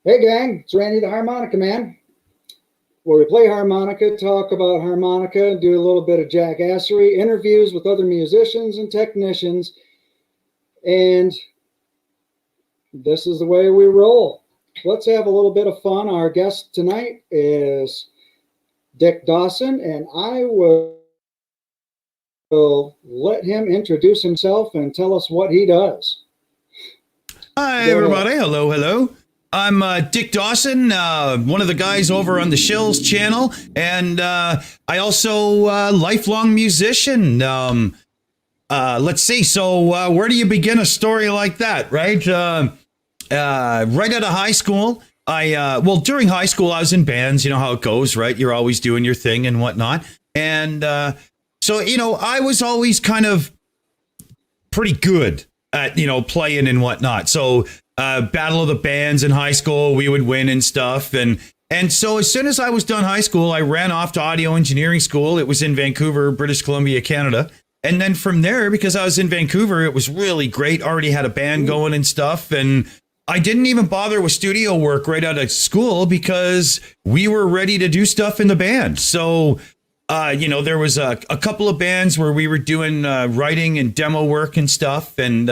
Hey gang, it's Randy the Harmonica Man, where we play harmonica, talk about harmonica, do a little bit of jackassery, interviews with other musicians and technicians, and this is the way we roll. Let's have a little bit of fun. Our guest tonight is Dick Dawson, and I will let him introduce himself and tell us what he does. Hi, Go ahead. everybody. Hello, hello. I'm Dick Dawson, one of the guys over on the Shills channel, and I also lifelong musician. Let's see. So, where do you begin a story like that, right? Right out of high school, during high school, I was in bands. You know how it goes, right? You're always doing your thing and whatnot, and I was always kind of pretty good at playing and whatnot. So battle of the bands in high school, we would win and stuff. And so as soon as I was done high school, I ran off to audio engineering school. It was in Vancouver, British Columbia, Canada. And then from there, because I was in Vancouver, it was really great. Already had a band going and stuff. And I didn't even bother with studio work right out of school because we were ready to do stuff in the band. So there was a couple of bands where we were doing writing and demo work and stuff. And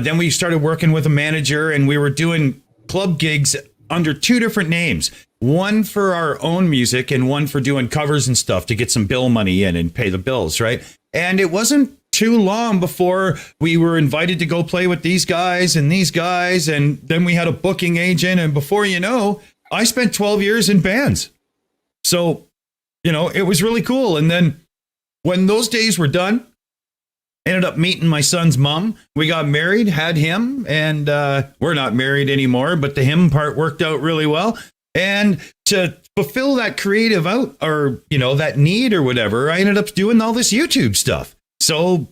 then we started working with a manager, and we were doing club gigs under two different names. One for our own music and one for doing covers and stuff to get some bill money in and pay the bills, right? And it wasn't too long before we were invited to go play with these guys. And then we had a booking agent. And before you know, I spent 12 years in bands. So it was really cool. And then when those days were done, ended up meeting my son's mom. We got married, had him, and we're not married anymore, but the him part worked out really well. And to fulfill that creative that need or whatever, I ended up doing all this YouTube stuff. So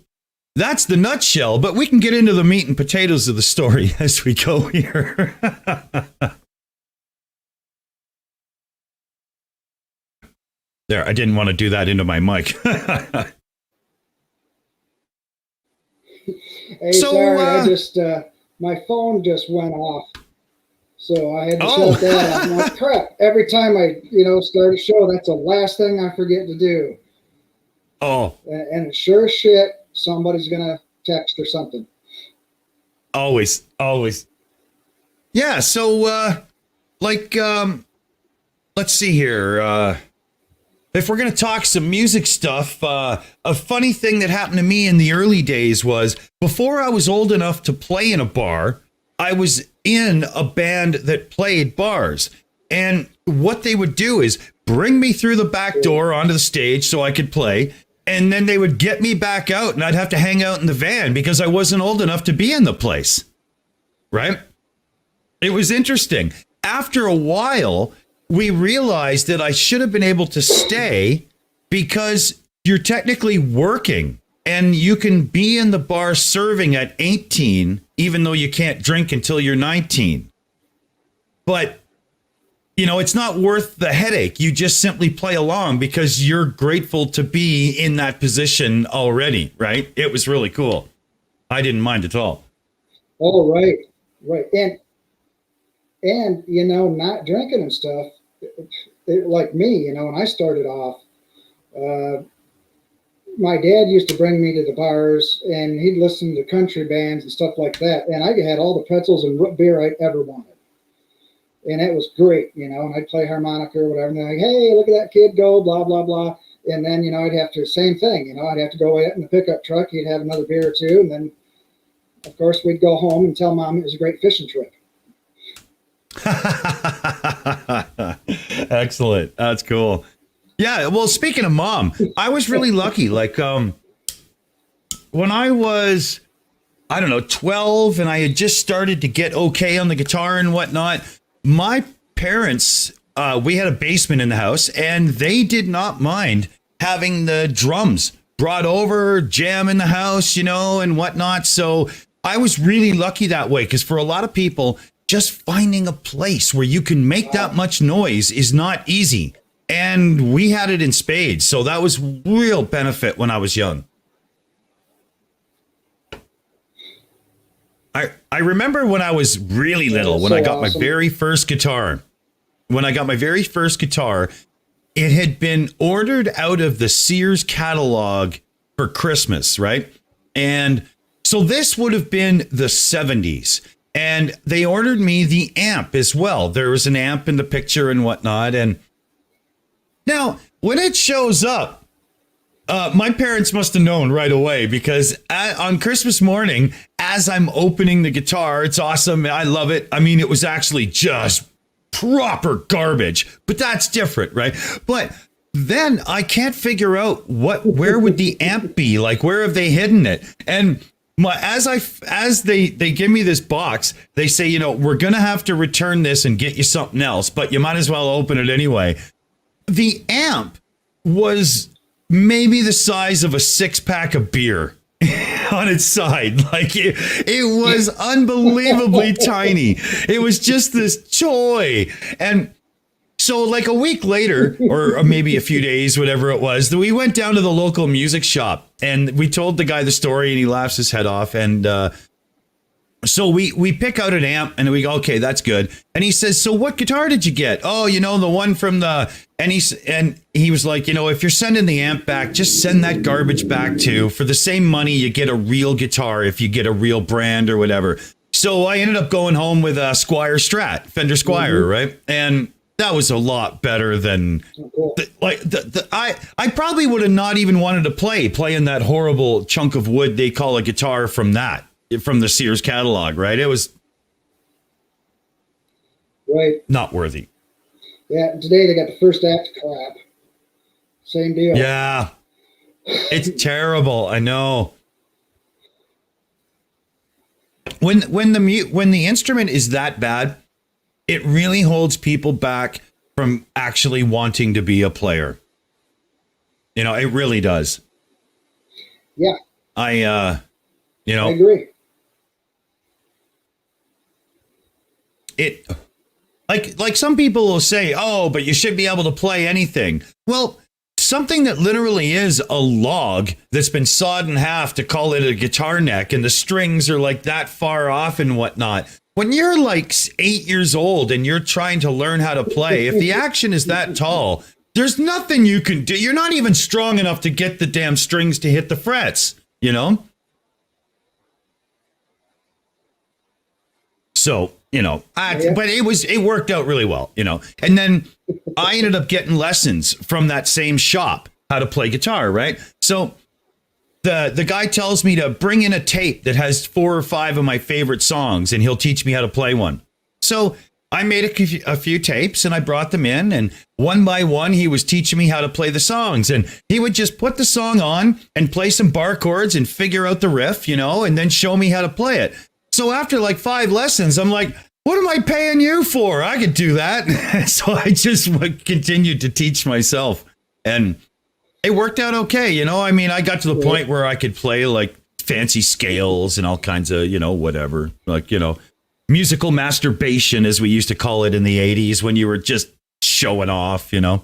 that's the nutshell, but we can get into the meat and potatoes of the story as we go here. There, I didn't want to do that into my mic. Hey, sorry, my phone just went off, so I had to shut that off. I'm like, crap, every time I, start a show, that's the last thing I forget to do. Oh. And sure as shit, somebody's going to text or something. Always. Yeah, so, let's see here. If we're going to talk some music stuff, a funny thing that happened to me in the early days was before I was old enough to play in a bar, I was in a band that played bars. And what they would do is bring me through the back door onto the stage so I could play. And then they would get me back out and I'd have to hang out in the van because I wasn't old enough to be in the place. Right? It was interesting. After a while, we realized that I should have been able to stay because you're technically working and you can be in the bar serving at 18, even though you can't drink until you're 19. But, it's not worth the headache. You just simply play along because you're grateful to be in that position already, right? It was really cool. I didn't mind at all. Oh, right. And not drinking and stuff. Like me, when I started off, my dad used to bring me to the bars and he'd listen to country bands and stuff like that. And I had all the pretzels and root beer I ever wanted. And it was great, and I'd play harmonica or whatever. And they're like, hey, look at that kid go, blah, blah, blah. And then, I'd have to, same thing, I'd have to go out in the pickup truck. He'd have another beer or two. And then, of course, we'd go home and tell Mom it was a great fishing trip. Excellent. That's cool. Yeah. Well, speaking of Mom, I was really lucky. Like, when I was, 12 and I had just started to get okay on the guitar and whatnot, my parents, we had a basement in the house and they did not mind having the drums brought over, jam in the house, and whatnot. So I was really lucky that way because for a lot of people, just finding a place where you can make that much noise is not easy. And we had it in spades. So that was real benefit when I was young. I remember when I was really little, when so I got my awesome. very first guitar. When I got my very first guitar, it had been ordered out of the Sears catalog for Christmas, right? And so this would have been the 70s. And they ordered me the amp as well. There was an amp in the picture and whatnot. And now, when it shows up, my parents must have known right away, because on Christmas morning, as I'm opening the guitar, it's awesome. I love it. I mean, it was actually just proper garbage, but that's different, right? But then I can't figure out where would the amp be? Like, where have they hidden it? And as they give me this box, they say, you know, we're going to have to return this and get you something else, but you might as well open it anyway. The amp was maybe the size of a 6-pack of beer on its side. Like it was unbelievably tiny. It was just this toy. And so like a week later, or maybe a few days, whatever it was, we went down to the local music shop and we told the guy the story and he laughs his head off. And so we pick out an amp and we go, okay, that's good. And he says, so what guitar did you get? Oh, you know, the one from the, and he was like, you know, if you're sending the amp back, just send that garbage back too. For the same money, you get a real guitar if you get a real brand or whatever. So I ended up going home with a Squier Strat, Fender Squier, right? And that was a lot better than I probably would have not even wanted to playing that horrible chunk of wood they call a guitar from the Sears catalog, right? It was Right. not worthy. Yeah. Today they got the first act crap. Same deal. Yeah. It's terrible. I know. When the instrument is that bad, it really holds people back from actually wanting to be a player. You know, it really does. Yeah. I agree. It like some people will say, oh, but you should be able to play anything. Well, something that literally is a log that's been sawed in half to call it a guitar neck, and the strings are like that far off and whatnot. When you're like 8 years old and you're trying to learn how to play, if the action is that tall, there's nothing you can do. You're not even strong enough to get the damn strings to hit the frets, you know? So, you know, but it worked out really well, you know. And then I ended up getting lessons from that same shop how to play guitar, right? So the guy tells me to bring in a tape that has 4 or 5 of my favorite songs, and he'll teach me how to play one. So I made a few tapes and I brought them in, and one by one he was teaching me how to play the songs, and he would just put the song on and play some bar chords and figure out the riff, you know, and then show me how to play it. So after like 5 lessons, I'm like, what am I paying you for? I could do that. So I just continued to teach myself, and it worked out okay. You know, I mean, I got to the point where I could play like fancy scales and all kinds of, you know, whatever, like, you know, musical masturbation, as we used to call it in the 80s, when you were just showing off, you know.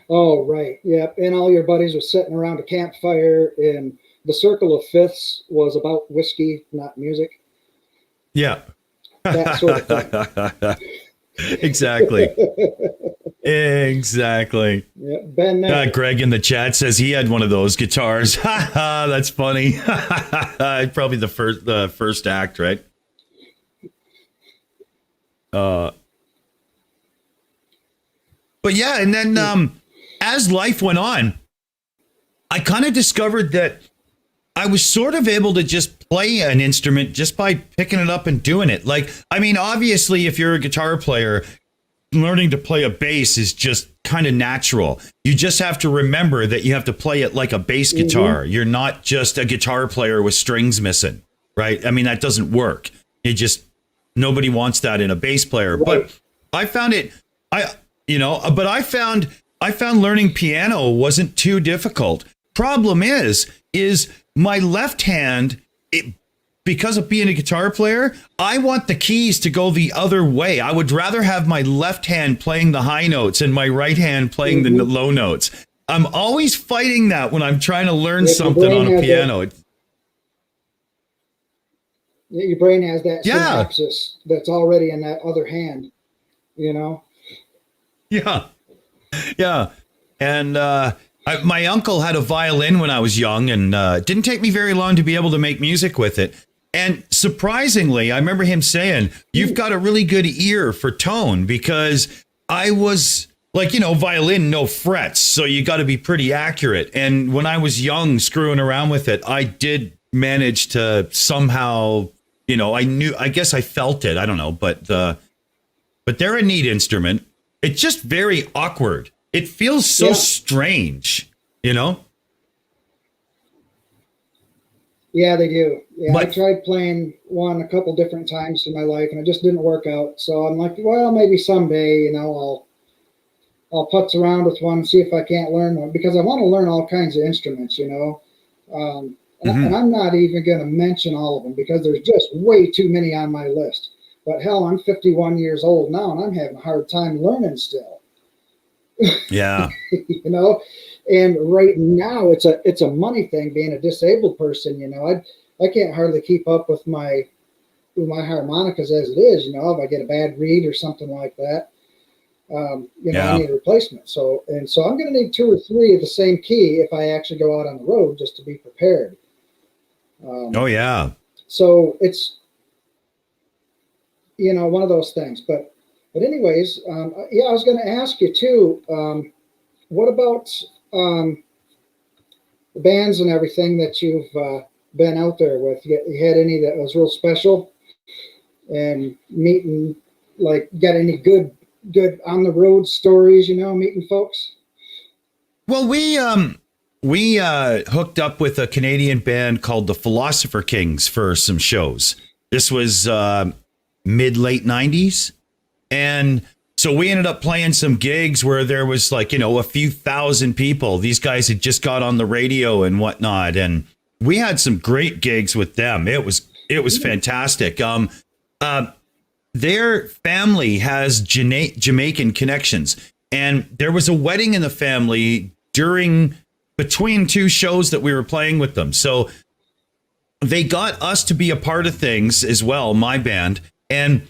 Oh, right. Yep. And all your buddies were sitting around a campfire, and the circle of fifths was about whiskey, not music. Yeah. That sort of thing. Exactly. Exactly. Yeah, Ben there. Greg in the chat says he had one of those guitars. That's funny. Probably the first act, right? But yeah, and then as life went on, I kind of discovered that I was sort of able to just play an instrument just by picking it up and doing it. Like, I mean, obviously, if you're a guitar player, learning to play a bass is just kind of natural. You just have to remember that you have to play it like a bass guitar. You're not just a guitar player with strings missing, right? I mean, that doesn't work. Nobody wants that in a bass player. Right. But I found I found learning piano wasn't too difficult. Problem is my left hand, because of being a guitar player, I want the keys to go the other way. I would rather have my left hand playing the high notes and my right hand playing the low notes. I'm always fighting that when I'm trying to learn something on a piano. Your brain has that Yeah. synapses that's already in that other hand, you know? Yeah. Yeah. And my uncle had a violin when I was young, and it didn't take me very long to be able to make music with it. And surprisingly, I remember him saying, "You've got a really good ear for tone," because I was like, violin, no frets. So you got to be pretty accurate. And when I was young, screwing around with it, I did manage to somehow, I guess I felt it. I don't know. But they're a neat instrument. It's just very awkward. It feels so strange, Yeah, they do. Yeah, But I tried playing one a couple different times in my life, and it just didn't work out. So I'm like, well, maybe someday, I'll putz around with one and see if I can't learn one, because I want to learn all kinds of instruments, and I'm not even going to mention all of them because there's just way too many on my list. But hell, I'm 51 years old now, and I'm having a hard time learning still. yeah. And right now it's a money thing being a disabled person. I can't hardly keep up with my harmonicas as it is. If I get a bad reed or something like that, I need a replacement. So I'm going to need 2 or 3 of the same key if I actually go out on the road, just to be prepared. Oh yeah. So it's one of those things. But anyways, I was going to ask you too. What about the bands and everything that you've been out there with? You had any that was real special and meeting, like, got any good on the road stories, meeting folks? Well, we hooked up with a Canadian band called the Philosopher Kings for some shows. This was mid-late 90s. And so we ended up playing some gigs where there was a few thousand people. These guys had just got on the radio and whatnot. And we had some great gigs with them. It was fantastic. Their family has Jamaican connections. And there was a wedding in the family between 2 shows that we were playing with them. So they got us to be a part of things as well, my band. And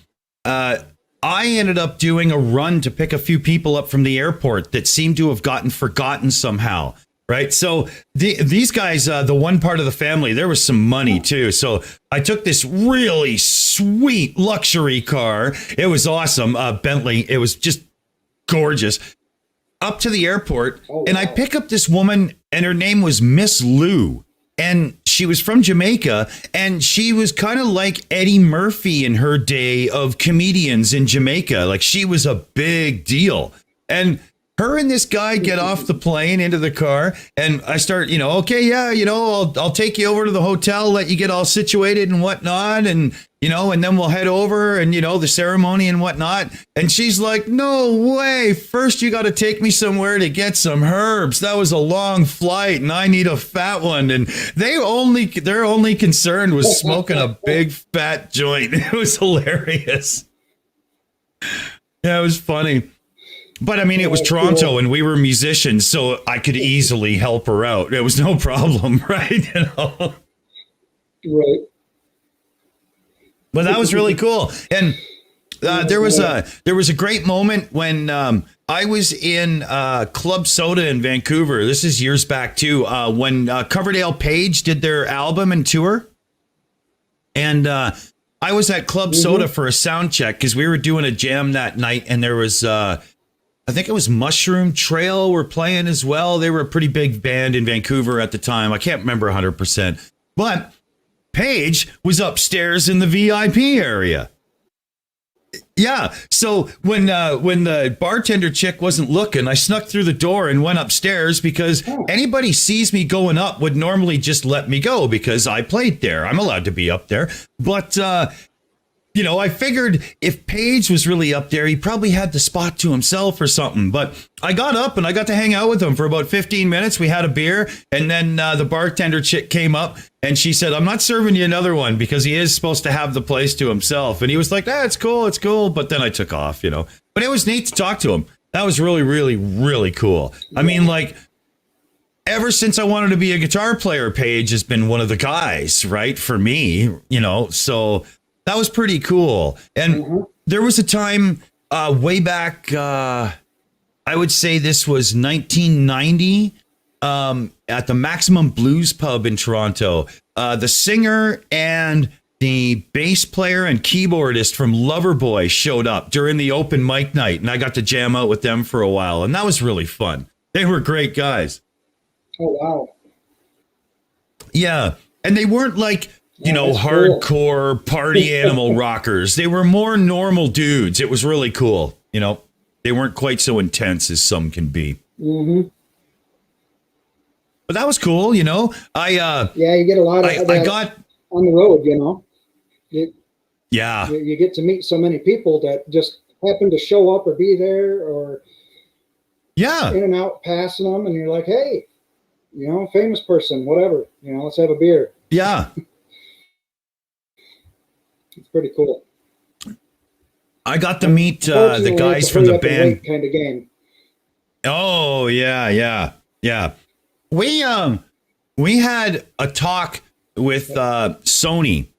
I ended up doing a run to pick a few people up from the airport that seemed to have gotten forgotten somehow. Right. So these guys, the one part of the family, there was some money, too. So I took this really sweet luxury car. It was awesome. Bentley. It was just gorgeous. Up to the airport. Oh, wow. And I pick up this woman, and her name was Miss Lou. And she was from Jamaica, and she was kind of like Eddie Murphy in her day of comedians in Jamaica. Like, she was a big deal. And her and this guy get off the plane into the car, and I start, okay, yeah, I'll take you over to the hotel, let you get all situated and whatnot. And, and then we'll head over and, the ceremony and whatnot. And she's like, no way. First, you got to take me somewhere to get some herbs. That was a long flight, and I need a fat one. And their only concern was smoking a big fat joint. It was hilarious. Yeah, it was funny. But I mean, it was Toronto, and we were musicians, so I could easily help her out. It was no problem, right? Right. But that was really cool. And there was a great moment when I was in Club Soda in Vancouver. This is years back too, when Coverdale Page did their album and tour. And I was at Club Soda for a sound check because we were doing a jam that night, and there was I think it was Mushroom Trail were playing as well. They were a pretty big band in Vancouver at the time. I can't remember 100%. But Paige was upstairs in the VIP area. Yeah. So when the bartender chick wasn't looking, I snuck through the door and went upstairs because anybody sees me going up would normally just let me go because I played there. I'm allowed to be up there. But I figured if Paige was really up there, he probably had the spot to himself or something. But I got up and I got to hang out with him for about 15 minutes. We had a beer, and then the bartender chick came up and she said, I'm not serving you another one because he is supposed to have the place to himself. And he was like, it's cool. It's cool. But then I took off, But it was neat to talk to him. That was really, really, really cool. I mean, like, ever since I wanted to be a guitar player, Paige has been one of the guys, right? For me, so that was pretty cool. And there was a time way back, I would say this was 1990, at the Maximum Blues Pub in Toronto. The singer and the bass player and keyboardist from Loverboy showed up during the open mic night, and I got to jam out with them for a while, and that was really fun. They were great guys. Oh, wow. Yeah, and they weren't like, hardcore party animal rockers. They were more normal dudes. It was really cool. They weren't quite so intense as some can be. Mm-hmm. But that was cool, you get a lot of I got on the road, You get to meet so many people that just happen to show up or be there or in and out passing them, and you're like, hey, famous person, whatever, let's have a beer. Yeah. It's pretty cool. I got to meet the guys from the band. Kind of game. Oh, yeah. We had a talk with Sony,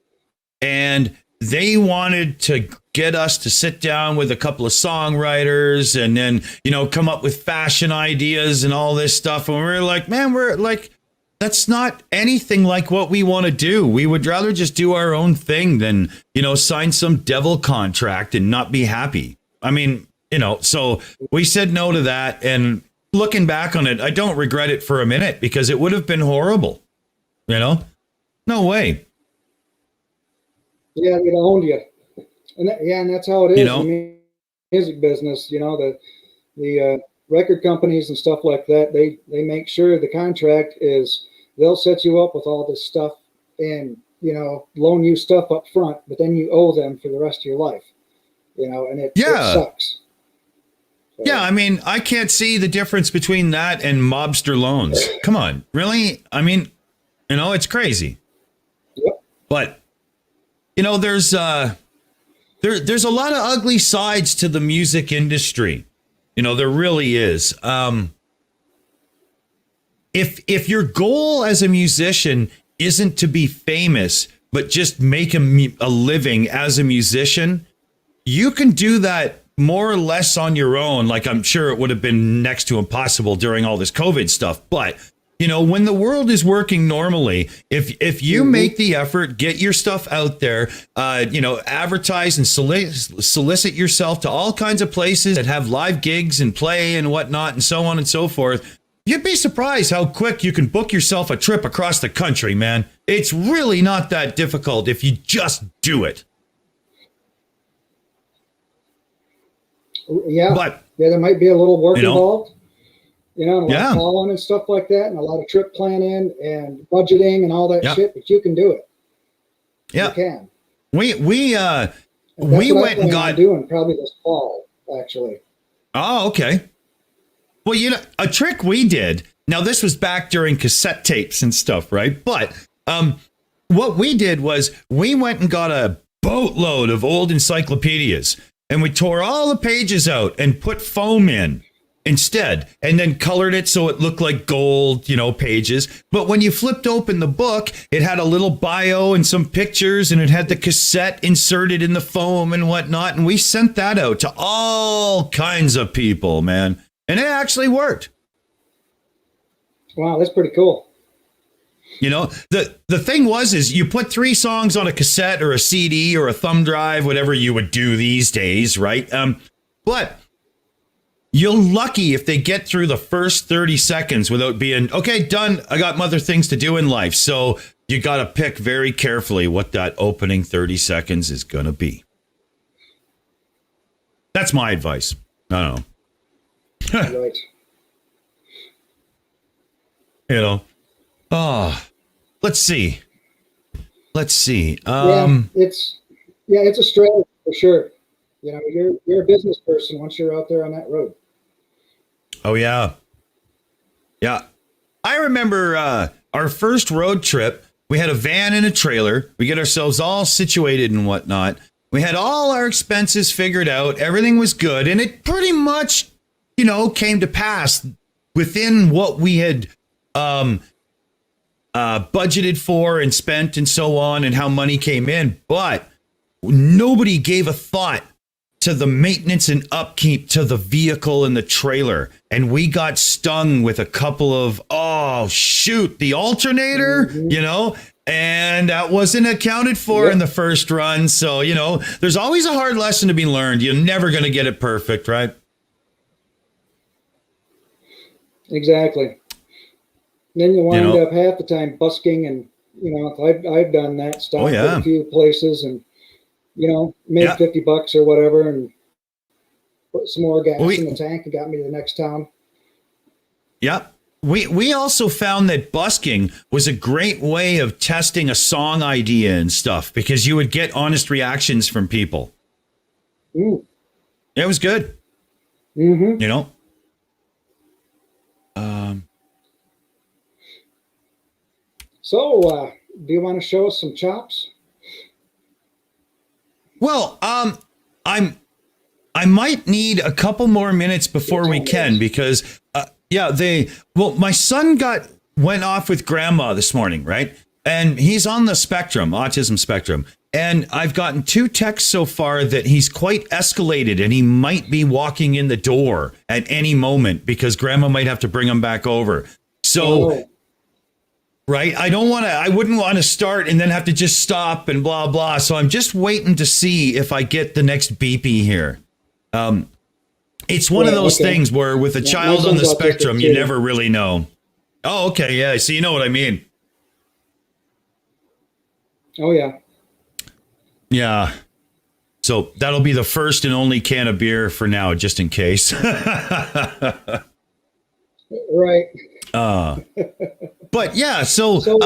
and they wanted to get us to sit down with a couple of songwriters and then, come up with fashion ideas and all this stuff. And we were like, man, that's not anything like what we want to do. We would rather just do our own thing than, sign some devil contract and not be happy. I mean, so we said no to that. And looking back on it, I don't regret it for a minute because it would have been horrible. No way. Yeah, it owned you. And that's how it is in the music business. The record companies and stuff like that, they make sure the contract is, they'll set you up with all this stuff and, loan you stuff up front, but then you owe them for the rest of your life, and it sucks. So. Yeah, I mean, I can't see the difference between that and mobster loans. Come on, really? I mean, it's crazy. Yep. But, there's there's a lot of ugly sides to the music industry. There really is. If your goal as a musician isn't to be famous, but just make a living as a musician, you can do that more or less on your own. Like, I'm sure it would have been next to impossible during all this COVID stuff. But, when the world is working normally, if you make the effort, get your stuff out there, advertise and solicit yourself to all kinds of places that have live gigs and play and whatnot and so on and so forth, you'd be surprised how quick you can book yourself a trip across the country, man. It's really not that difficult if you just do it. Yeah, but there might be a little work involved, and a lot of calling and stuff like that, and a lot of trip planning and budgeting and all that shit. But you can do it. Yeah, you can. We went and got doing probably this fall, actually. Oh, okay. Well, a trick we did. Now, this was back during cassette tapes and stuff, right? But what we did was we went and got a boatload of old encyclopedias. And we tore all the pages out and put foam in instead, and then colored it so it looked like gold, pages. But when you flipped open the book, it had a little bio and some pictures, and it had the cassette inserted in the foam and whatnot. And we sent that out to all kinds of people, man. And it actually worked. Wow, that's pretty cool. The thing is you put 3 songs on a cassette or a CD or a thumb drive, whatever you would do these days, right? But you're lucky if they get through the first 30 seconds without being, okay, done. I got other things to do in life. So you got to pick very carefully what that opening 30 seconds is going to be. That's my advice. I don't know. Right. Let's see. It's a strategy for sure. You're a business person once you're out there on that road. Oh yeah. Yeah. I remember our first road trip. We had a van and a trailer. We get ourselves all situated and whatnot. We had all our expenses figured out. Everything was good. And it pretty much, came to pass within what we had budgeted for and spent and so on, and how money came in, but nobody gave a thought to the maintenance and upkeep to the vehicle and the trailer. And we got stung with a couple of, oh, shoot, the alternator, you know, and that wasn't accounted for in the first run. So, you know, there's always a hard lesson to be learned. You're never going to get it perfect, right? Exactly. Then you wind up half the time busking, and you know, I've done that stuff at a few places, and you know, made $50 or whatever, and put some more gas in the tank and got me to the next town. Yep. We also found that busking was a great way of testing a song idea and stuff, because you would get honest reactions from people. It was good. Mm-hmm. You know. So, do you want to show us some chops? Well, I might need a couple more minutes before we can, because my son went off with grandma this morning, right? And he's on the spectrum, autism spectrum. And I've gotten 2 texts so far that he's quite escalated, and he might be walking in the door at any moment because grandma might have to bring him back over. So, right. I wouldn't want to start and then have to just stop and blah, blah. So I'm just waiting to see if I get the next beepy here. It's one of those things where with a child on the spectrum, you never really know. Oh, okay. Yeah. So you know what I mean? Oh, yeah. Yeah. So that'll be the first and only can of beer for now, just in case. Right. But yeah, so you're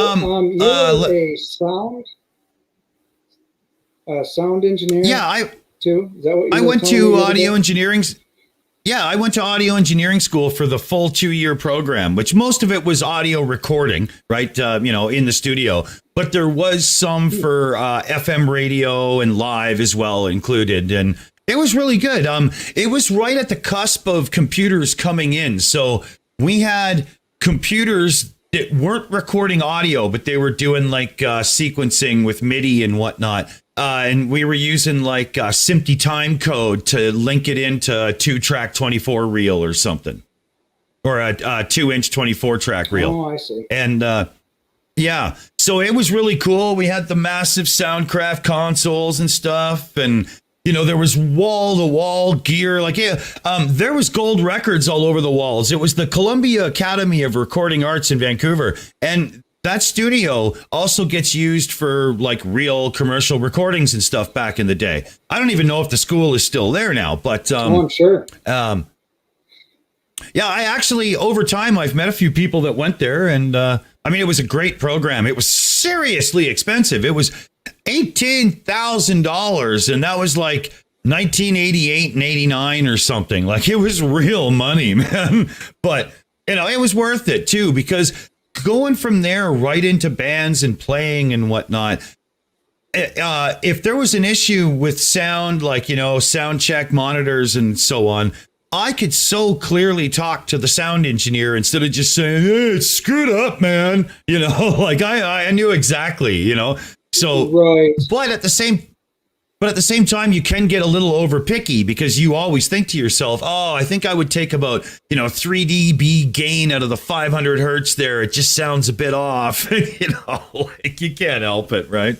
a sound engineer. Yeah, too. Is that what I went to audio engineering. Yeah, I went to audio engineering school for the full 2-year program, which most of it was audio recording, right? You know, in the studio, but there was some for FM radio and live as well included, and it was really good. It was right at the cusp of computers coming in, so we had computers that weren't recording audio, but they were doing like sequencing with MIDI and whatnot. And we were using like SMPTE time code to link it into a 2-track 24 reel or something, or a 2-inch 24-track reel. Oh, I see. And yeah, so it was really cool. We had the massive Soundcraft consoles and stuff, and you know, there was wall-to-wall gear. Like, there was gold records all over the walls. It was the Columbia Academy of Recording Arts in Vancouver. And that studio also gets used for, like, real commercial recordings and stuff back in the day. I don't even know if the school is still there now, but... I'm sure. Yeah, I actually, over time, I've met a few people that went there. And, I mean, it was a great program. It was seriously expensive. It was $18,000, and that was like 1988 and 89 or something. Like, it was real money, man. But you know, it was worth it too, because going from there right into bands and playing and whatnot, if there was an issue with sound, like, you know, sound check monitors and so on, I could so clearly talk to the sound engineer instead of just saying, hey, it's screwed up, man. You know, like I knew exactly, you know. So, right. But at the same time, you can get a little over picky, because you always think to yourself, oh, I think I would take about, 3 dB gain out of the 500 hertz there. It just sounds a bit off. Like, you can't help it, right?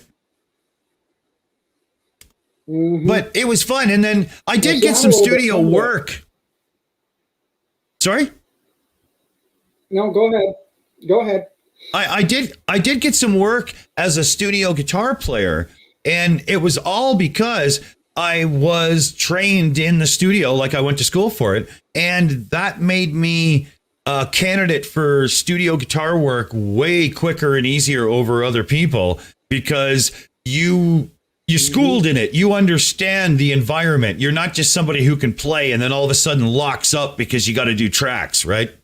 Mm-hmm. But it was fun. And then I did get some studio work. Sorry? No, go ahead. Go ahead. I did get some work as a studio guitar player, and it was all because I was trained in the studio, like I went to school for it, and that made me a candidate for studio guitar work way quicker and easier over other people, because you schooled in it. You understand the environment. You're not just somebody who can play and then all of a sudden locks up because you got to do tracks, right?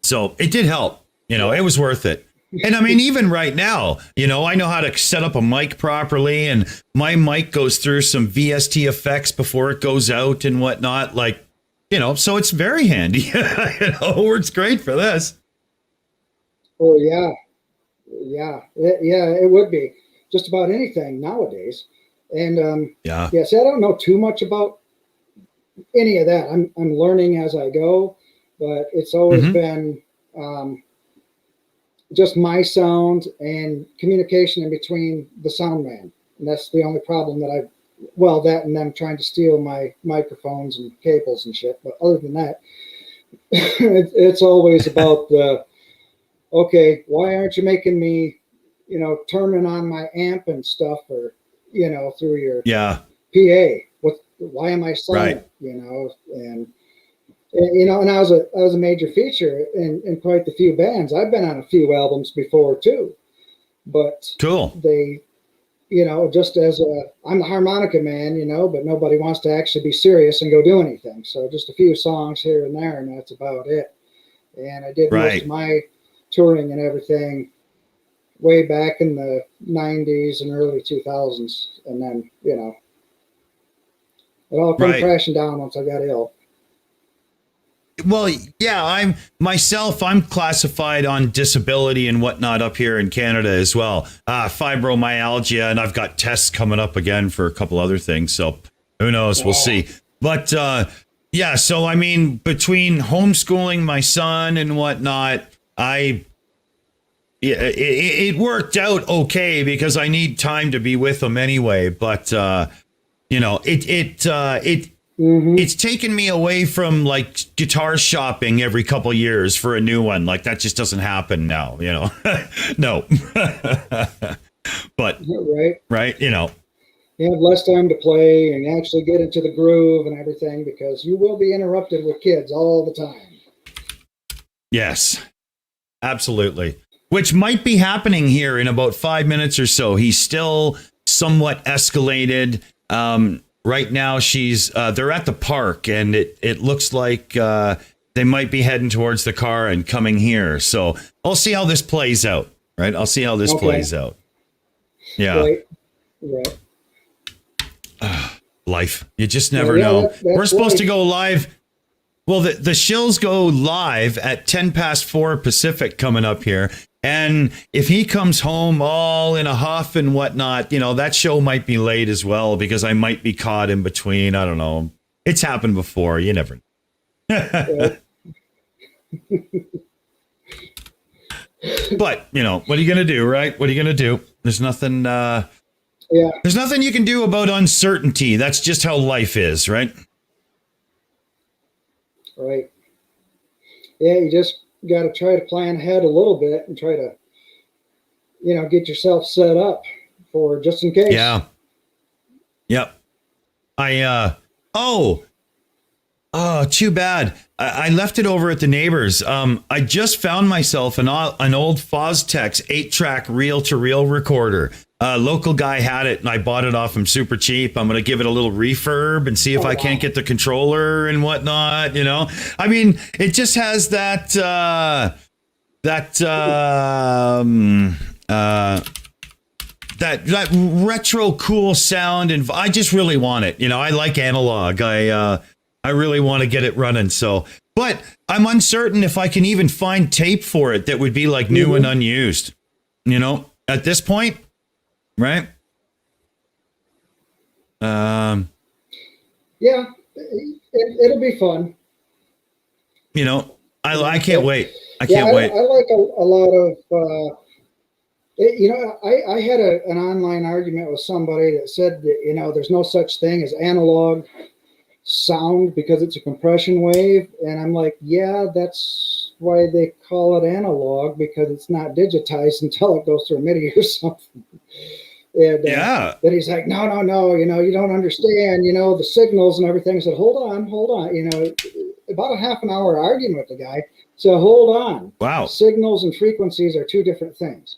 So it did help. It was worth it. And I mean, even right now, I know how to set up a mic properly, and my mic goes through some VST effects before it goes out and whatnot. Like, so it's very handy. It works great for this. Oh yeah, it would be just about anything nowadays. And Yeah. see, I don't know too much about any of that. I'm learning as I go, but it's always been just my sound and communication in between the sound man. And that's the only problem that that and them trying to steal my microphones and cables and shit. But other than that, it's always about okay, why aren't you making me, turning on my amp and stuff, or, through your PA? Why am I silent? Right. And I was a major feature in quite a few bands. I've been on a few albums before too, but Cool. they, just I'm the Harmonica Man, but nobody wants to actually be serious and go do anything. So just a few songs here and there, and that's about it. And I did most of my touring and everything way back in the 90s and early 2000s. And then, it all came crashing down once I got ill. Well, yeah, I'm classified on disability and whatnot up here in Canada as well. Fibromyalgia, and I've got tests coming up again for a couple other things. So who knows? Wow. We'll see. But so I mean, between homeschooling my son and whatnot, it worked out okay because I need time to be with him anyway. But it's taken me away from like guitar shopping every couple years for a new one. Like that just doesn't happen now, no. But right. You have less time to play and actually get into the groove and everything because you will be interrupted with kids all the time. Yes, absolutely. Which might be happening here in about 5 minutes or so. He's still somewhat escalated. Right now, they're at the park, and it looks like they might be heading towards the car and coming here. So I'll see how this plays out. Right, I'll see how this plays out. Yeah. Right. Life. You just never know. We're supposed to go live. Well, the shills go live at 4:10 Pacific coming up here. And if he comes home all in a huff and whatnot, that show might be late as well because I might be caught in between. I don't know. It's happened before. You never know. But, what are you going to do, right? What are you going to do? There's nothing. There's nothing you can do about uncertainty. That's just how life is, right? Right. Yeah, you just got to try to plan ahead a little bit and try to, get yourself set up for just in case. Yeah. Yep. Too bad. I left it over at the neighbors. I just found myself an old Foztex 8-track reel-to-reel recorder. Local guy had it, and I bought it off him super cheap. I'm going to give it a little refurb and see if I can't get the controller and whatnot. I mean, it just has that retro cool sound, and I just really want it. I like analog. I really want to get it running. So, but I'm uncertain if I can even find tape for it that would be like new and unused. At this point. Right. Yeah, it'll be fun. I can't wait. I can't wait. I like a lot of. I had an online argument with somebody that said that there's no such thing as analog sound because it's a compression wave, and I'm like, yeah, that's why they call it analog because it's not digitized until it goes through a MIDI or something. And then he's like, no, you don't understand, the signals and everything. I said, hold on. About a half an hour arguing with the guy. So hold on. Wow. Signals and frequencies are two different things.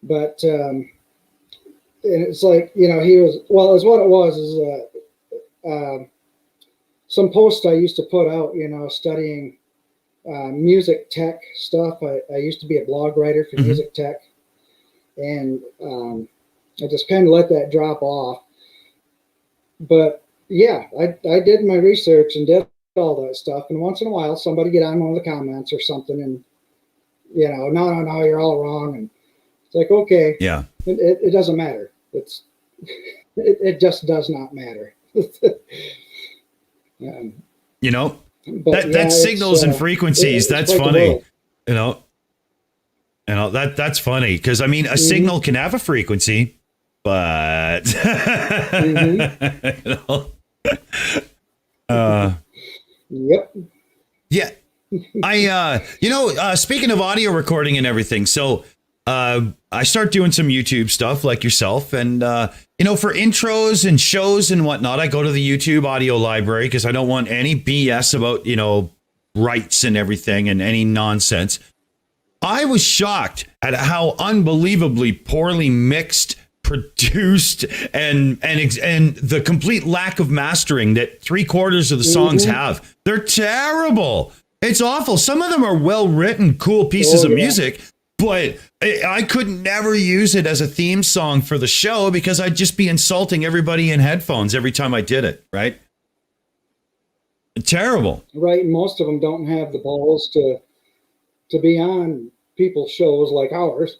But and it's like, he was, is what it was is some posts I used to put out, studying music tech stuff. I used to be a blog writer for music tech. And I just kind of let that drop off. But yeah, I did my research and did all that stuff. And once in a while, somebody get on one of the comments or something, and no, you're all wrong. And it's like, okay, Yeah. it doesn't matter. It just does not matter. um, You know, but that signals and frequencies. That's funny. That's funny because I mean, a signal can have a frequency, but yep. Yeah. Speaking of audio recording and everything, so I start doing some YouTube stuff like yourself. And, for intros and shows and whatnot, I go to the YouTube audio library because I don't want any BS about, rights and everything and any nonsense. I was shocked at how unbelievably poorly mixed, produced, and the complete lack of mastering that 3/4 of the songs have. They're terrible. It's awful. Some of them are well written, cool pieces of music, but I could never use it as a theme song for the show because I'd just be insulting everybody in headphones every time I did it, right? Terrible. Right, and most of them don't have the balls to be on people's shows like ours.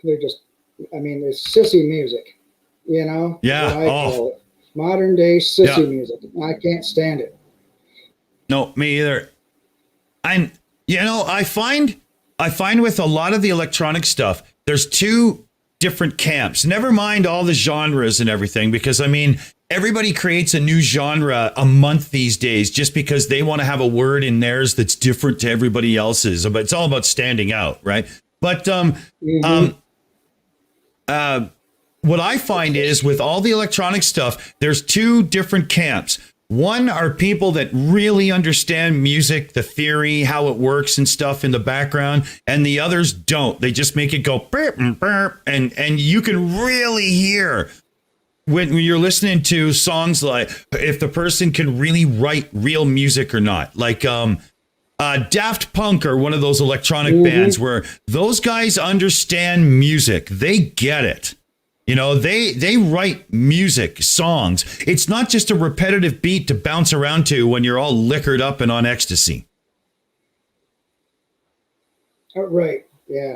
They're just, it's sissy music, Yeah. I call it. Modern day sissy music. I can't stand it. No, me either. I find with a lot of the electronic stuff, there's two different camps. Never mind all the genres and everything, because everybody creates a new genre a month these days just because they want to have a word in theirs that's different to everybody else's. But it's all about standing out, right? But what I find is with all the electronic stuff, there's two different camps. One are people that really understand music, the theory, how it works and stuff in the background, and the others don't. They just make it go burp and burp, and you can really hear when you're listening to songs like if the person can really write real music or not. Like Daft Punk are one of those electronic bands where those guys understand music. They get it. They write music, songs. It's not just a repetitive beat to bounce around to when you're all liquored up and on ecstasy. Right. Yeah.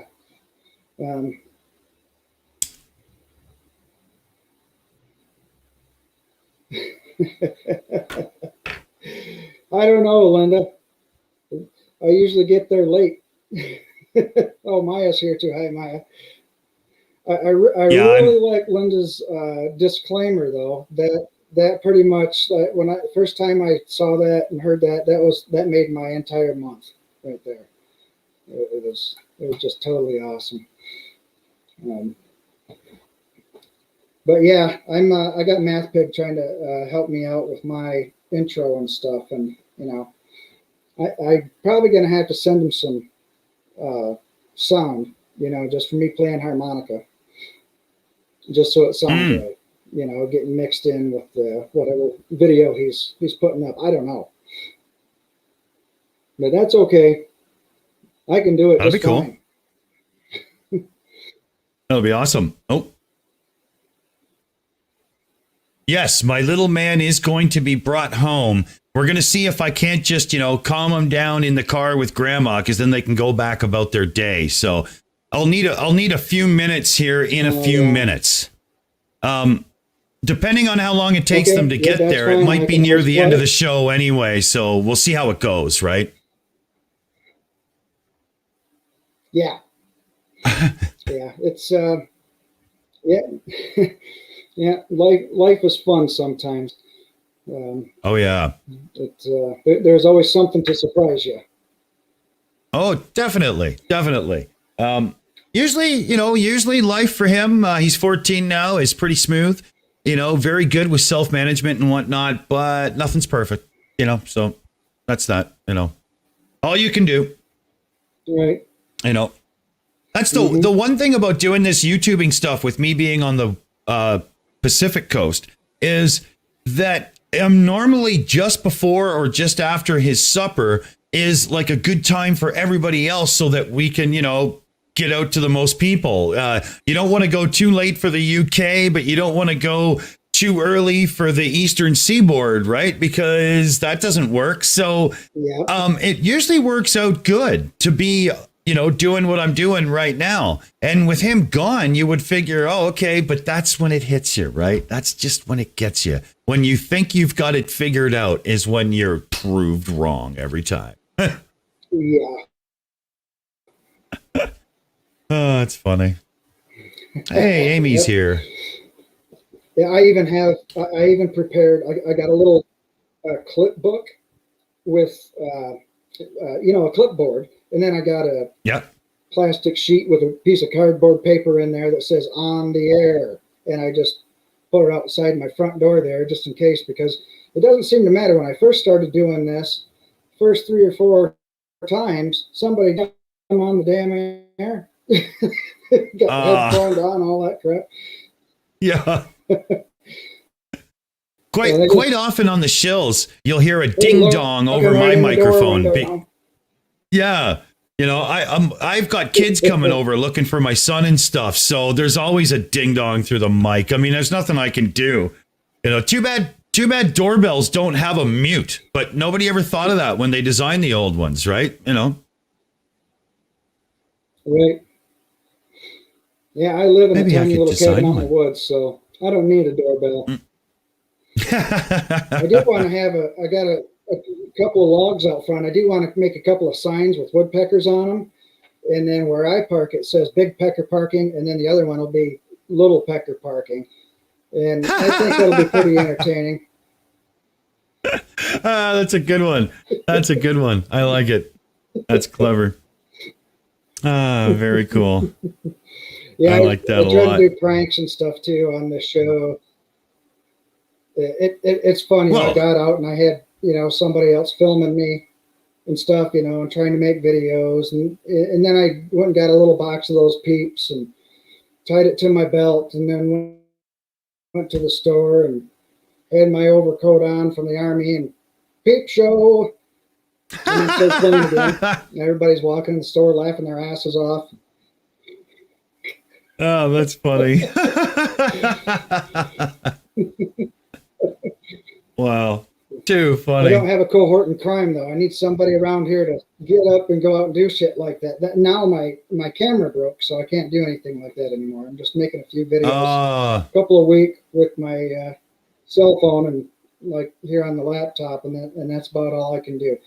I don't know, Linda. I usually get there late. Oh, Maya's here too. Hi, Maya. I really like Linda's disclaimer, though. That pretty much, when first time I saw that and heard that made my entire month right there. It was just totally awesome. But yeah, I got MathPig trying to help me out with my intro and stuff, and I'm probably gonna have to send him some sound, just for me playing harmonica, just so it sounds right, getting mixed in with whatever video he's putting up. I don't know, but that's okay. I can do it. That'd be cool. Fine. That'll be awesome. Oh. Yes, my little man is going to be brought home. We're going to see if I can't just, calm him down in the car with grandma, because then they can go back about their day. So I'll need a few minutes here in a few minutes. Depending on how long it takes them to get there, fine. It might be near the end of the show anyway. So we'll see how it goes, right? Yeah. Yeah, it's yeah. Yeah, life is fun sometimes. Oh yeah. There's always something to surprise you. Oh, definitely. Usually life for him, he's 14 now, is pretty smooth, very good with self-management and whatnot, but nothing's perfect, so that's that, all you can do. Right. That's the one thing about doing this YouTubing stuff with me being on the Pacific coast is that I'm normally just before or just after his supper is like a good time for everybody else so that we can, get out to the most people. You don't want to go too late for the UK, but you don't want to go too early for the Eastern Seaboard, right? Because that doesn't work. So Yeah. it usually works out good to be, doing what I'm doing right now. And with him gone, you would figure, oh, okay, but that's when it hits you, right? That's just when it gets you. When you think you've got it figured out is when you're proved wrong every time. Yeah. Oh, it's funny. Hey, Amy's here. Yeah, I even prepared, I got a little clip book with, a clipboard. And then I got a plastic sheet with a piece of cardboard paper in there that says on the air. And I just put it outside my front door there just in case, because it doesn't seem to matter. When I first started doing this, first 3 or 4 times, somebody got them on the damn air. Got headphones on, all that crap. Yeah. Quite often on the shills, you'll hear a ding dong over my microphone. Yeah. I've got kids coming over looking for my son and stuff. So there's always a ding dong through the mic. I mean, there's nothing I can do. Too bad doorbells don't have a mute, but nobody ever thought of that when they designed the old ones, right? Right. Yeah, I live in Maybe a tiny little cabin out in the woods, so I don't need a doorbell. I do want to have I got a couple of logs out front. I do want to make a couple of signs with woodpeckers on them. And then where I park, it says Big Pecker Parking, and then the other one will be Little Pecker Parking. And I think that'll be pretty entertaining. That's a good one. That's a good one. I like it. That's clever. Very cool. Yeah, I like that a lot. I try to do pranks and stuff too on the show. It's funny. I got out and I had, somebody else filming me and stuff, and trying to make videos. And then I went and got a little box of those peeps and tied it to my belt, and then went to the store and had my overcoat on from the Army and peep show. And then started playing again. Everybody's walking in the store laughing their asses off. Oh, that's funny. Wow. Too funny. I don't have a cohort in crime, though. I need somebody around here to get up and go out and do shit like that. Now my camera broke, so I can't do anything like that anymore. I'm just making a few videos a couple a week with my cell phone and like here on the laptop, and that's about all I can do.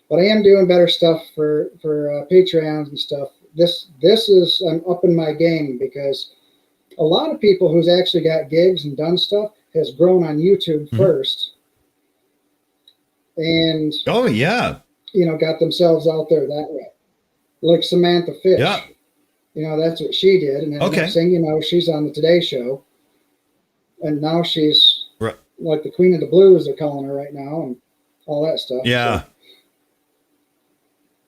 But I am doing better stuff for Patreons and stuff. This is, I'm upping my game, because a lot of people who's actually got gigs and done stuff has grown on YouTube first. And got themselves out there that way. Like Samantha Fish. Yeah. That's what she did. And then next thing she's on the Today Show. And now she's like the Queen of the Blues, they're calling her right now, and all that stuff. Yeah. So,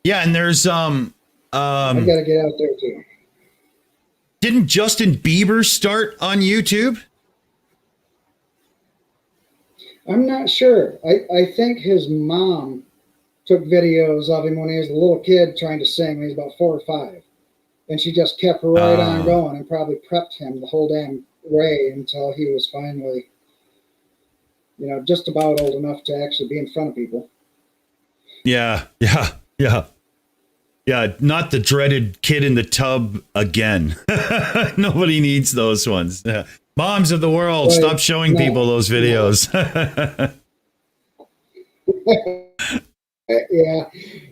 yeah, and there's I gotta get out there too. Didn't Justin Bieber start on YouTube? I'm not sure. I think his mom took videos of him when he was a little kid trying to sing when he was about 4 or 5. And she just kept right on going and probably prepped him the whole damn way until he was finally, just about old enough to actually be in front of people. Yeah. Not the dreaded kid in the tub again. Nobody needs those ones. Yeah. Moms of the world, stop showing people those videos. Yeah,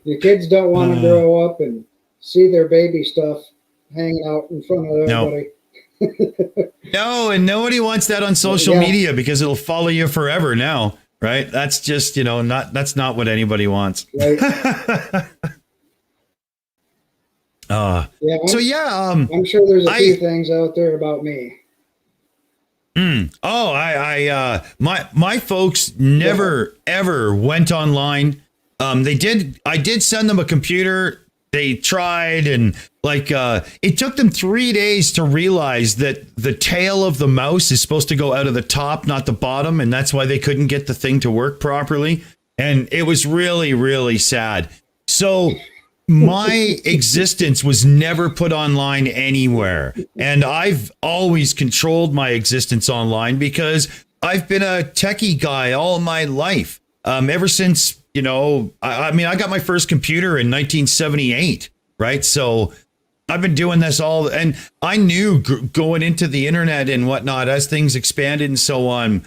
your kids don't want to grow up and see their baby stuff hanging out in front of everybody. No, and nobody wants that on social media because it'll follow you forever now, right? That's just, that's not what anybody wants. Right. I'm sure there's a few things out there about me. My folks never ever went online. I did send them a computer. They tried, and it took them 3 days to realize that the tail of the mouse is supposed to go out of the top, not the bottom, and that's why they couldn't get the thing to work properly. And it was really, really sad. So my existence was never put online anywhere. And I've always controlled my existence online because I've been a techie guy all my life. Ever since, I mean, I got my first computer in 1978, right? So I've been doing this and I knew going into the internet and whatnot, as things expanded and so on,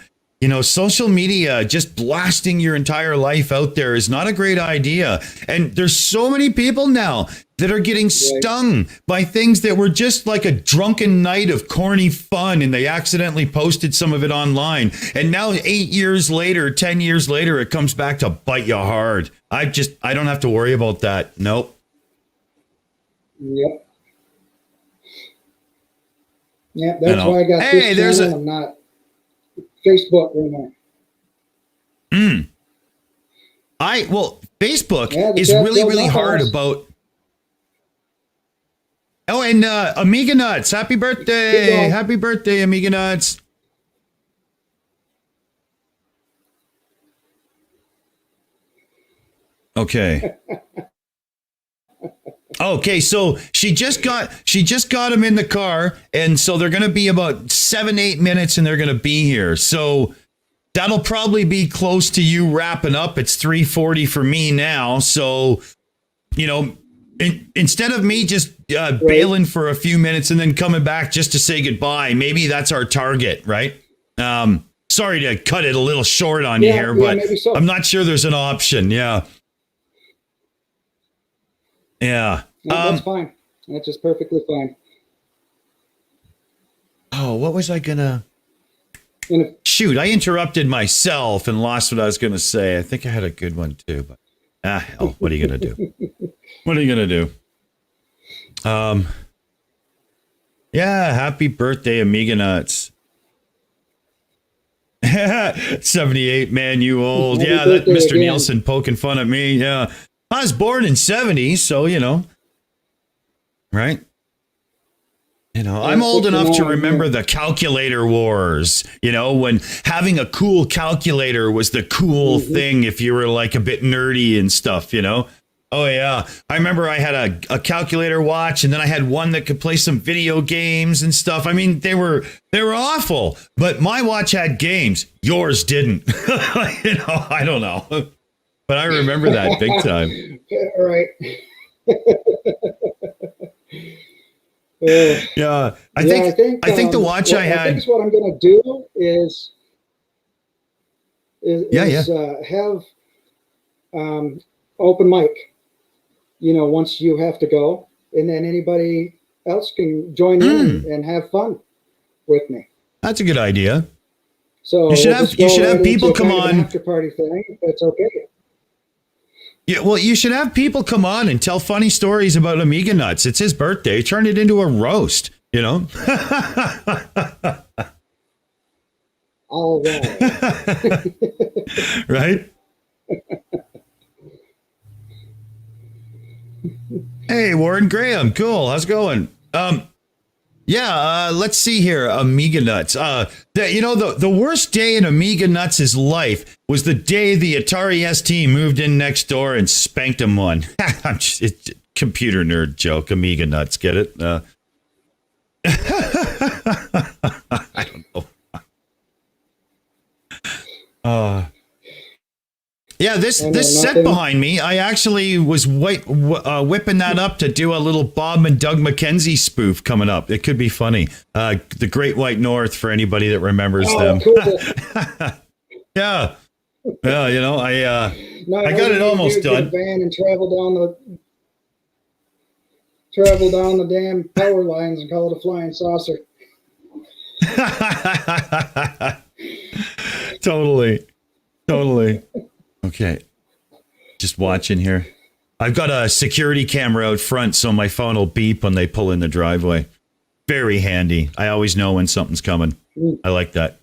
social media, just blasting your entire life out there is not a great idea. And there's so many people now that are getting stung by things that were just like a drunken night of corny fun, and they accidentally posted some of it online. And now 8 years later, 10 years later, it comes back to bite you hard. I don't have to worry about that. Nope. Yep. Yeah, that's why I got this channel and not Facebook anymore. Facebook is really, really hard about. Oh, and Amiga Nuts, happy birthday! Happy birthday, Amiga Nuts! Okay. Okay, so she just got him in the car, and so they're going to be about 7-8 minutes, and they're going to be here. So that'll probably be close to you wrapping up. It's 3:40 for me now, so instead of me just bailing for a few minutes and then coming back just to say goodbye, maybe that's our target, right? Sorry to cut it a little short on you here, but so. I'm not sure there's an option. Yeah. Yeah. That's fine. That's just perfectly fine. Oh, what was I gonna? Shoot, I interrupted myself and lost what I was gonna say. I think I had a good one too, but hell, what are you gonna do? What are you gonna do? Yeah, happy birthday, Amiga Nuts. 78, man, you old. Happy yeah, that Mr. again. Nielsen poking fun at me. Yeah. I was born in 70, so right? I'm old enough to remember the calculator wars, when having a cool calculator was the cool thing if you were like a bit nerdy and stuff, Oh yeah. I remember I had a calculator watch, and then I had one that could play some video games and stuff. I mean, they were awful, but my watch had games. Yours didn't. I don't know. But I remember that big time. All right. Yeah, I think the watch I had. I think what I'm going to do is have open mic. Once you have to go, and then anybody else can join in and have fun with me. That's a good idea. So you should have people come on. After party thing. That's okay. Yeah, well, you should have people come on and tell funny stories about Amiga Nuts. It's his birthday. Turn it into a roast, All right. Right? Hey, Warren Graham. Cool. How's it going? Let's see here. Amiga Nuts. The worst day in Amiga Nuts' life was the day the Atari ST moved in next door and spanked him one. It's a computer nerd joke. Amiga Nuts. Get it? I don't know. This set behind me, I actually was whipping that up to do a little Bob and Doug McKenzie spoof coming up. It could be funny. The Great White North, for anybody that remembers them. Cool. Yeah. I got it almost done. Van and travel down the damn power lines and call it a flying saucer. Totally. Okay. Just watching here. I've got a security camera out front, so my phone will beep when they pull in the driveway. Very handy. I always know when something's coming. I like that.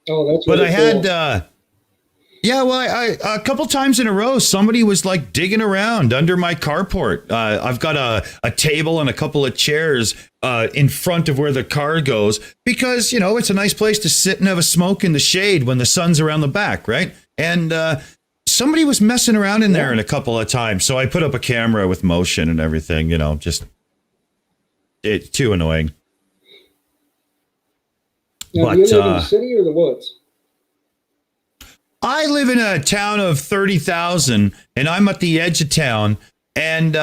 Oh, that's really cool. I a couple times in a row, somebody was like digging around under my carport. I've got a table and a couple of chairs in front of where the car goes because, it's a nice place to sit and have a smoke in the shade when the sun's around the back, right? And somebody was messing around in there in a couple of times. So I put up a camera with motion and everything, it's too annoying. Now, do you But live in the city or the woods? I live in a town of 30,000, and I'm at the edge of town, and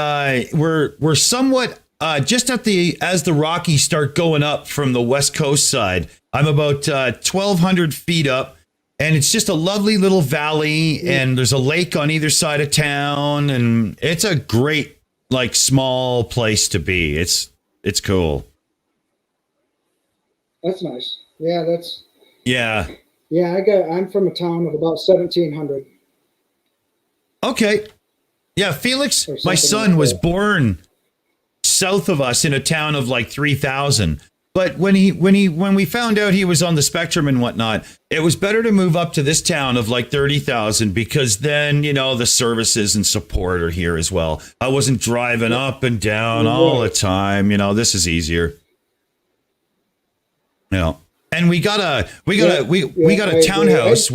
we're somewhat just at the as the Rockies start going up from the west coast side. I'm about 1,200 feet up, and it's just a lovely little valley, and there's a lake on either side of town, and it's a great like small place to be. It's cool. That's nice. Yeah, that's Yeah. yeah. I'm from a town of about 1,700 Okay. Yeah, Felix, or my something son like was that. born south of us in a town of like 3,000. But when we found out he was on the spectrum and whatnot, it was better to move up to this town of like 30,000 because then, the services and support are here as well. I wasn't driving up and down all the time. This is easier. And we got a townhouse.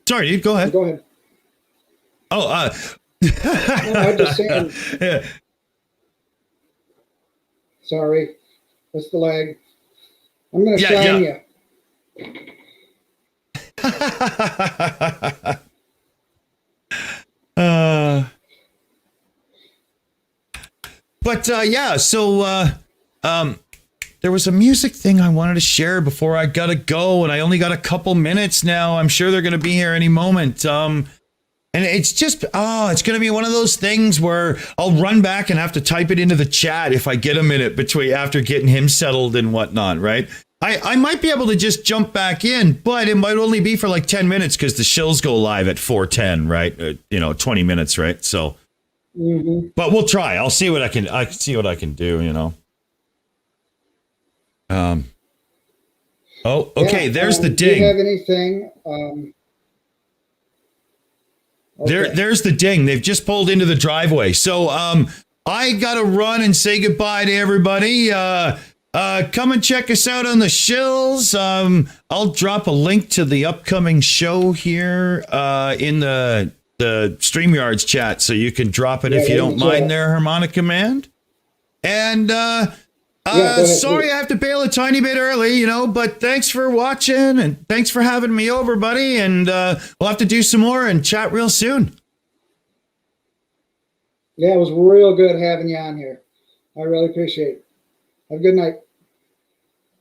Sorry, dude, go ahead. Go ahead. Oh, No, I'm just saying. yeah. Sorry, that's the lag. I'm gonna shine you. So there was a music thing I wanted to share before I gotta go, and I only got a couple minutes now. I'm sure they're gonna be here any moment. And it's just, it's going to be one of those things where I'll run back and have to type it into the chat if I get a minute after getting him settled and whatnot, right? I might be able to just jump back in, but it might only be for like 10 minutes because the shills go live at 4:10, right? 20 minutes, right? So, but we'll try. I'll see what I can do, okay, there's the ding. Do you have anything? Okay. There's the ding. They've just pulled into the driveway. So I got to run and say goodbye to everybody. Come and check us out on the shills. I'll drop a link to the upcoming show here in the StreamYards chat, so you can drop it if you don't mind there, Harmonica Man. And sorry I have to bail a tiny bit early, but thanks for watching and thanks for having me over, buddy. And we'll have to do some more and chat real soon. Yeah, it was real good having you on here. I really appreciate it. Have a good night.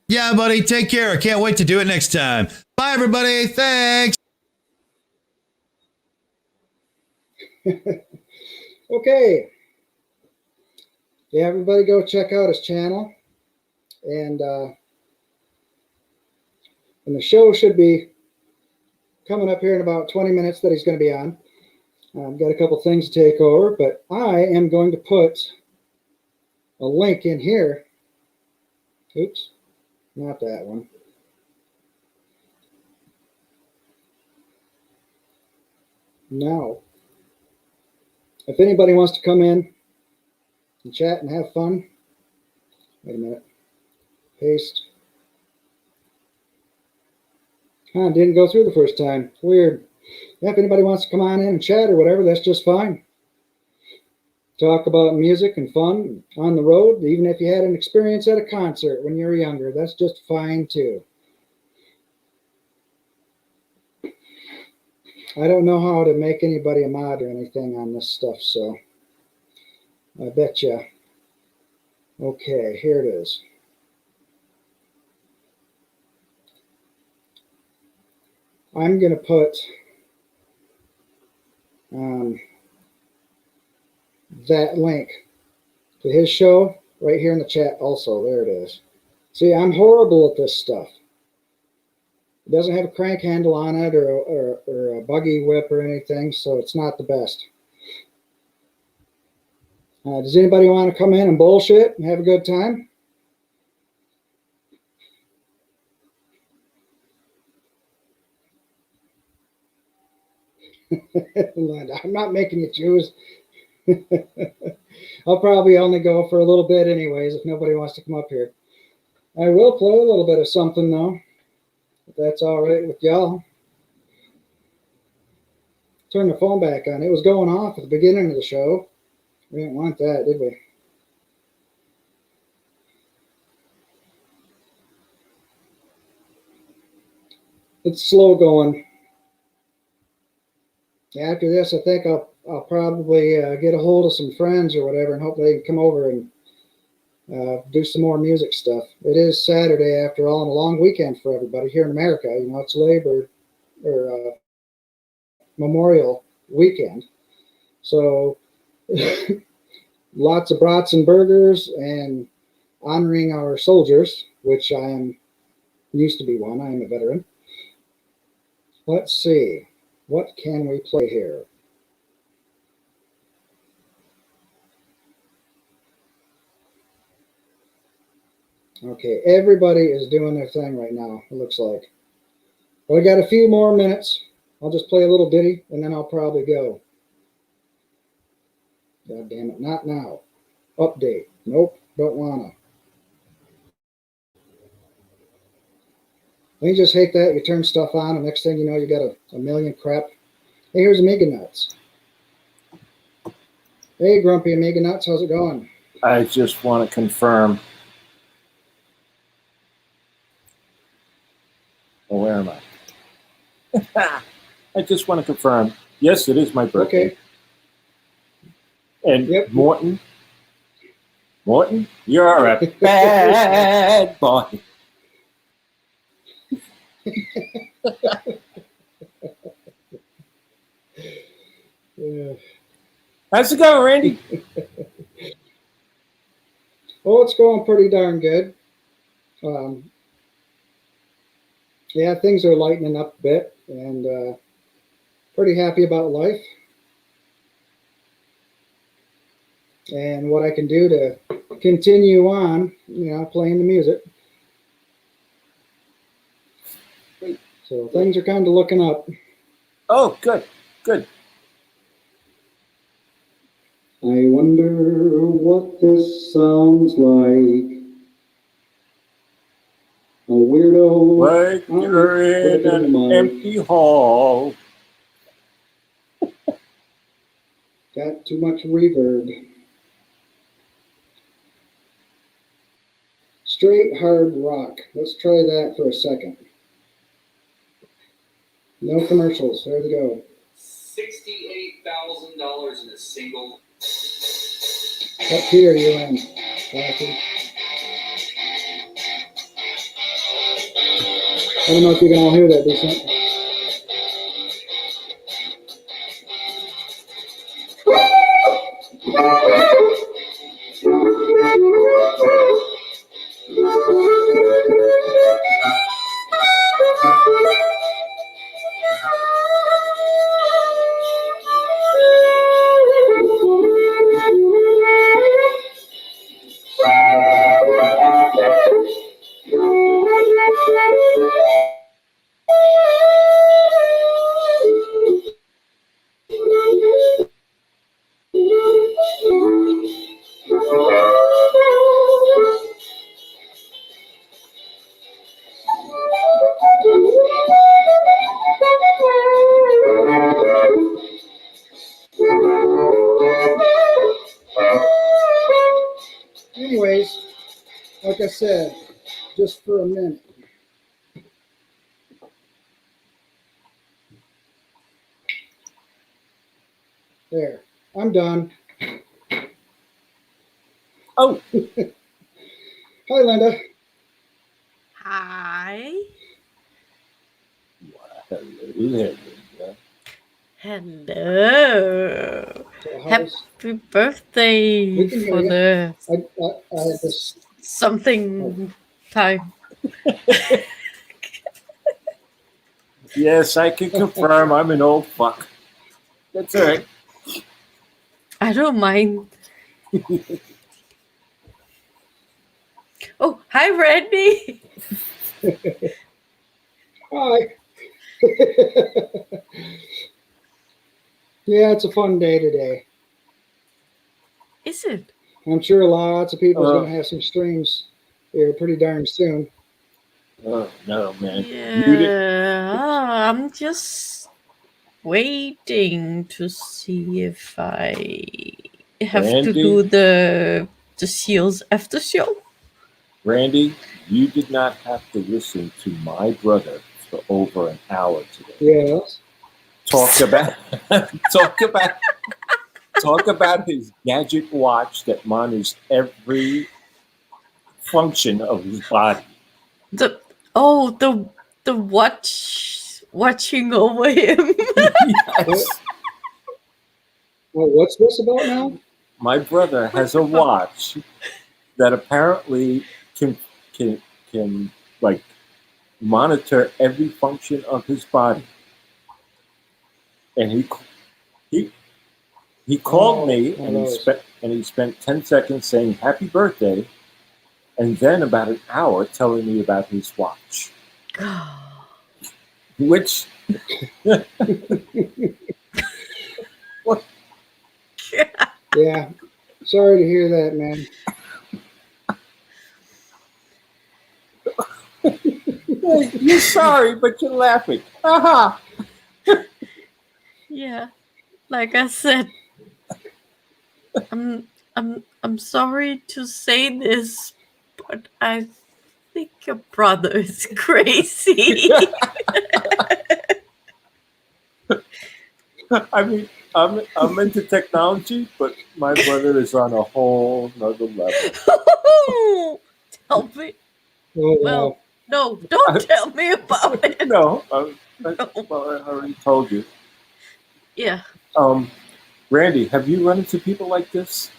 Yeah, buddy. Take care. I can't wait to do it next time. Bye, everybody. Thanks. Okay. Yeah, everybody go check out his channel. And the show should be coming up here in about 20 minutes that he's going to be on. I've got a couple things to take over, but I am going to put a link in here. Oops, not that one. Now, if anybody wants to come in and chat and have fun, wait a minute. Paste. Didn't go through the first time. Weird. Yeah, if anybody wants to come on in and chat or whatever, that's just fine. Talk about music and fun on the road. Even if you had an experience at a concert when you were younger, that's just fine too. I don't know how to make anybody a mod or anything on this stuff, so I bet you. Okay, here it is. I'm going to put that link to his show right here in the chat also. There it is. See, I'm horrible at this stuff. It doesn't have a crank handle on it or a buggy whip or anything, so it's not the best. Does anybody want to come in and bullshit and have a good time? I'm not making you choose. I'll probably only go for a little bit anyways if nobody wants to come up here. I will play a little bit of something though, if that's all right with y'all. Turn the phone back on. It was going off at the beginning of the show. We didn't want that, did we? it's slow going. After this, I think I'll probably get a hold of some friends or whatever, and hope they can come over and do some more music stuff. It is Saturday after all, and a long weekend for everybody here in America. You know, it's Labor or Memorial weekend, so lots of brats and burgers and honoring our soldiers, which I am used to be one. I am a veteran. Let's see, what can we play here? Okay, everybody is doing their thing right now, it looks like. Well, we got a few more minutes. I'll just play a little ditty, and then I'll probably go. God damn it, not now. Update. Nope, don't wanna. You just hate that. You turn stuff on, and next thing you know, you got a million crap. Hey, here's Amiga Nuts. Hey, Grumpy Amiga Nuts, how's it going? I just want to confirm. Oh, where am I? I just want to confirm. Yes, it is my birthday. Okay. And Yep. Morton, you're a bad boy. Yeah. How's it going, Randy? Oh, it's going pretty darn good. Yeah, things are lightening up a bit, and pretty happy about life and what I can do to continue on, you know, playing the music. So things are kind of looking up. Oh, good, good. I wonder what this sounds like. A weirdo. Like you're in an empty hall. Got too much reverb. Straight hard rock. Let's try that for a second. No commercials. There we go. $68,000 in a single. What key are you in, Kathy? I don't know if you can all hear that decent. Anyways, like I said, just for a minute. There, I'm done. Oh, Hi, Linda. Hi. hello there, Linda. Hello. So Happy birthday We can hear for you. the I had this. something time. Yes, I can confirm I'm an old fuck. That's all right. I don't mind. Oh, hi, Randy. Hi. Yeah, it's a fun day today. Is it? I'm sure lots of people are going to have some streams here pretty darn soon. Oh, no, man. Yeah, I'm just waiting to see if I have to Randy? do the Seals after show. Randy, you did not have to listen to my brother for over an hour today. Yes. Talk about talk about his gadget watch that monitors every function of his body. The watching over him. Yes. Well, what's this about now? My brother has a watch that apparently can like monitor every function of his body. And he called me and he spent 10 seconds saying happy birthday, and then about an hour telling me about his watch. Which Yeah. Sorry to hear that, man. you're sorry, but you're laughing. Aha! Yeah, like I said, I'm sorry to say this, but I think your brother is crazy. I mean, I'm into technology, but my brother is on a whole nother level. Tell me. Oh, Well, wow. no, don't tell me about it. No, No. well, I already told you. Yeah. Randy, have you run into people like this?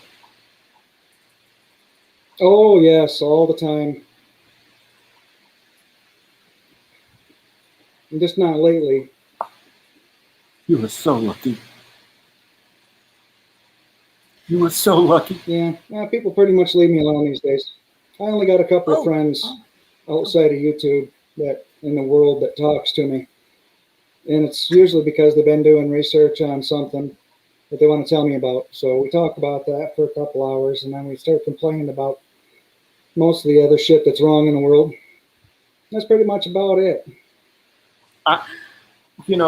Oh, yes, all the time. Just not lately. You were so lucky. You were so lucky. Yeah, people pretty much leave me alone these days. I only got a couple of friends outside of YouTube that in the world that talks to me. And it's usually because they've been doing research on something that they want to tell me about. So we talk about that for a couple hours, and then we start complaining about most of the other shit that's wrong in the world. That's pretty much about it. A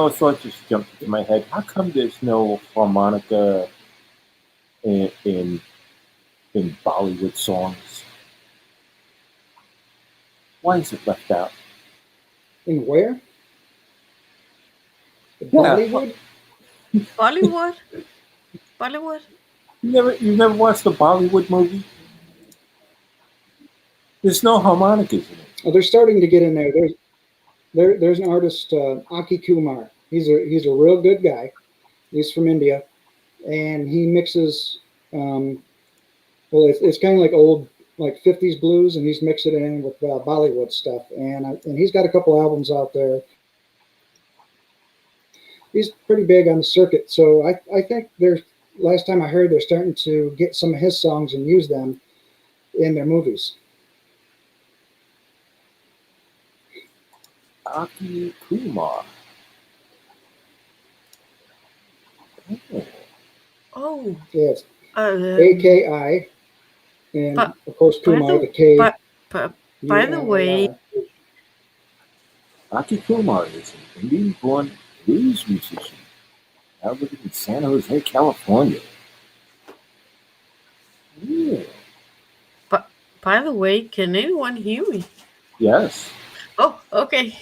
thought just jumped into my head. How come there's no harmonica in Bollywood songs? Why is it left out? In where? Yeah. Bollywood? Bollywood? You never watched the Bollywood movie? There's no harmonicas in it. Oh, they're starting to get in there. There's an artist, Aki Kumar. He's a real good guy. He's from India, and he mixes. It's kind of like old, like 50s blues, and he's mixing it in with Bollywood stuff. And he's got a couple albums out there. He's pretty big on the circuit, so I think they're. Last time I heard, they're starting to get some of his songs and use them in their movies. Aki Kumar. Oh. Yes. AKI, and of course Kumar, the K. By the way, Aki Kumar is an Indian-born blues musician now living in San Jose, California. Yeah. But by the way, can anyone hear me? Yes. Oh, okay.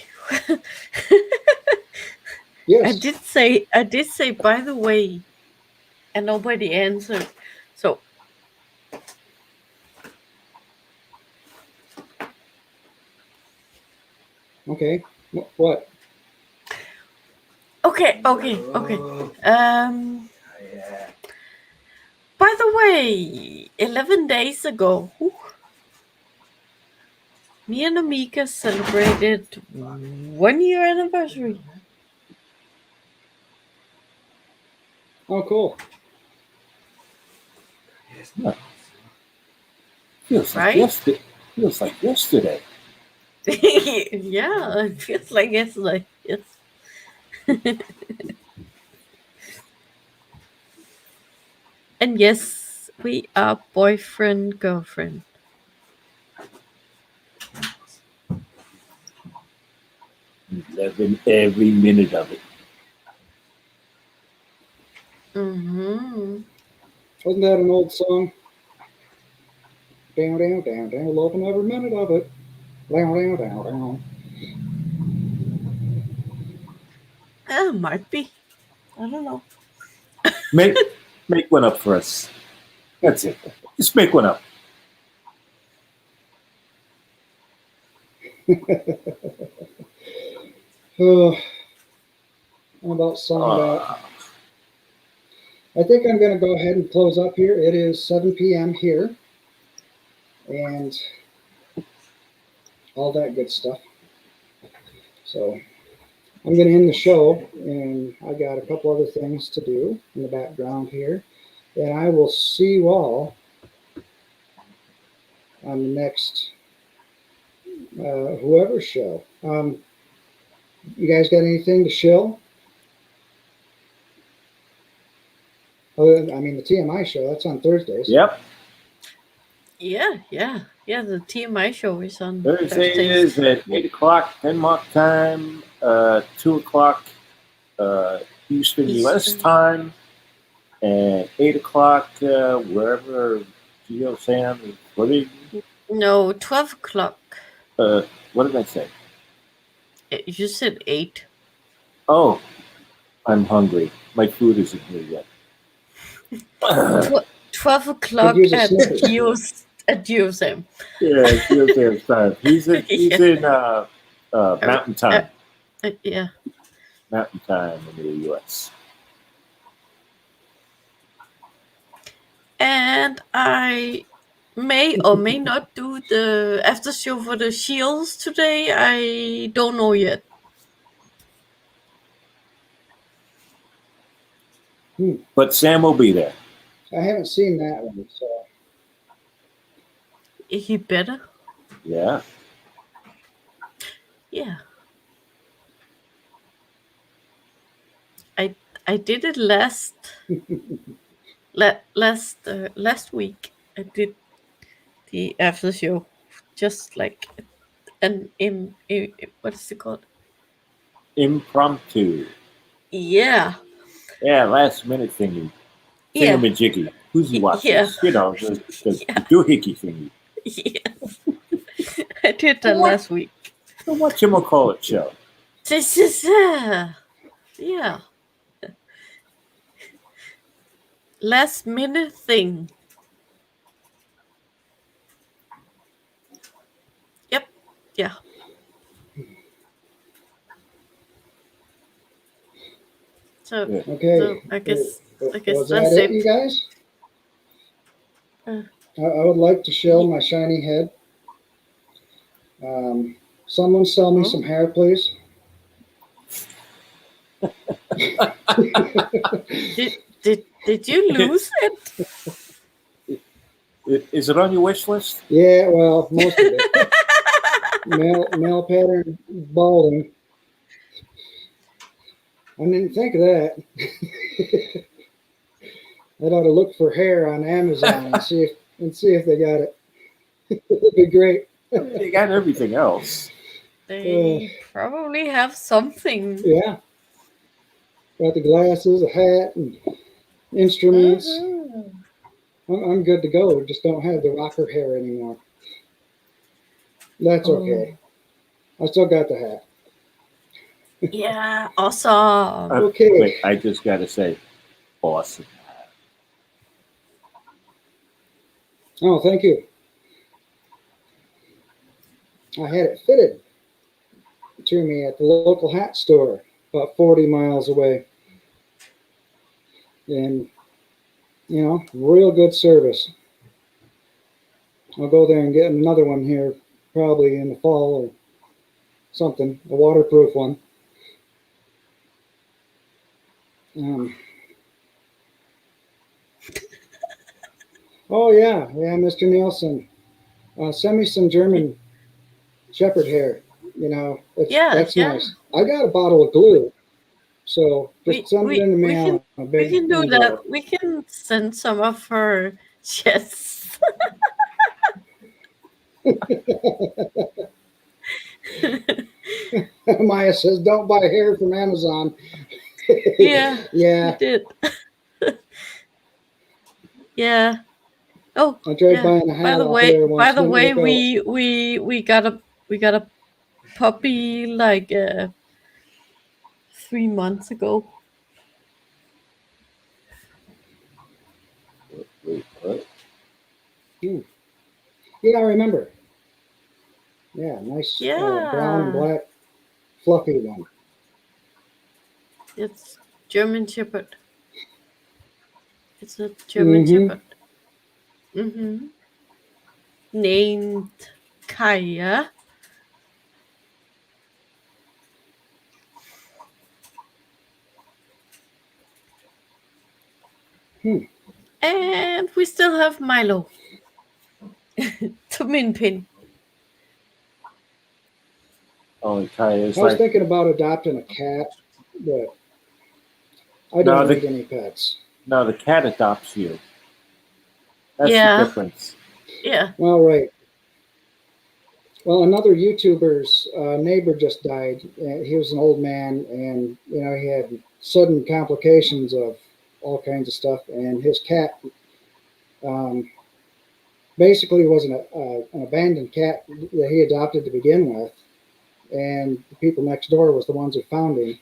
Yes. I did say by the way, and nobody answered. So Okay. What? okay. By the way, 11 days ago, me and Amika celebrated 1 year anniversary. Oh, cool. Yeah. Feels like yesterday. Yeah, it feels like yesterday. Yes. And yes, we are boyfriend, girlfriend. Loving every minute of it. Mm-hmm. Wasn't that an old song? Down, down, down, down, loving every minute of it. Down, down, down, down. Might be. I don't know. Make one up for us. That's it. Just make one up. Oh, I'm about signed out. I think I'm going to go ahead and close up here. It is 7 p.m. here, and all that good stuff. So I'm going to end the show, and I got a couple other things to do in the background here, and I will see you all on the next whoever show. You guys got anything to shill? Oh, I mean the TMI show. That's on Thursdays. Yep. Yeah. The TMI show is on Thursday Thursdays. is at 8 o'clock Denmark time, 2 o'clock Eastern U.S. time, and 8 o'clock wherever Geo Sam is putting. No, 12 o'clock. What did I say? You said 8. Oh, I'm hungry. My food isn't here yet. 12 o'clock Could use a at Snickers. Geo Sam. Yeah, Geo Sam's time. He's in Mountain Time. Yeah. Mountain Time in the U.S. And I may or may not do the after show for the Shields today. I don't know yet. But Sam will be there. I haven't seen that one, so Is he better? Yeah. Yeah. I did it last week. I did the after show, just like an what is it called? Impromptu. Yeah. Yeah, last minute thingy. Yeah. Thingamajiggy. Who's he watching? Yeah. You know, the doohickey thingy. Yeah. I did that last week. The whatchamacallit show. This is yeah. Last minute thing. Yep. Yeah. So, Yeah. okay. so I guess Was that's that it, it. you guys? Uh. I would like to shill my shiny head. Someone sell me some hair, please. Did you lose it? Is it on your wish list? Yeah, well, most of it. Male pattern balding. I didn't think of that. I'd ought to look for hair on Amazon and see if they got it. It'd be great. They got everything else. They probably have something. Yeah. Got the glasses, a hat, and instruments. I'm good to go. Just don't have the rocker hair anymore. That's okay. I still got the hat. Yeah, awesome. Okay. Wait, I just got to say, awesome. Oh, thank you. I had it fitted to me at the local hat store about 40 miles away. And, you know, real good service. I'll go there and get another one here probably in the fall or something, a waterproof one. Oh, yeah, Mr. Nielsen. Send me some German shepherd hair. You know, that's nice. I got a bottle of glue, so just send it in the mail. We can do that. We can send some of her chests. Maya says, "Don't buy hair from Amazon." Yeah. Yeah. We did. Yeah. Oh. I tried buying a hat. By the way, we got a puppy like 3 months ago. Wait, what? Yeah, I remember. Yeah, nice brown and Yeah, black fluffy one. it's German Shepherd. It's a German Mm-hmm. Shepherd. Mm-hmm. Named Kaya. And we still have Milo. To min pin. Oh, Kaya is I was like, thinking about adopting a cat, but I no, don't need any pets. the cat adopts you. That's Yeah. the difference. Yeah. Well, right. Well, another YouTuber's neighbor just died. He was an old man, and he had sudden complications of all kinds of stuff. And his cat um, basically was an abandoned cat that he adopted to begin with, and the people next door was the ones who found him.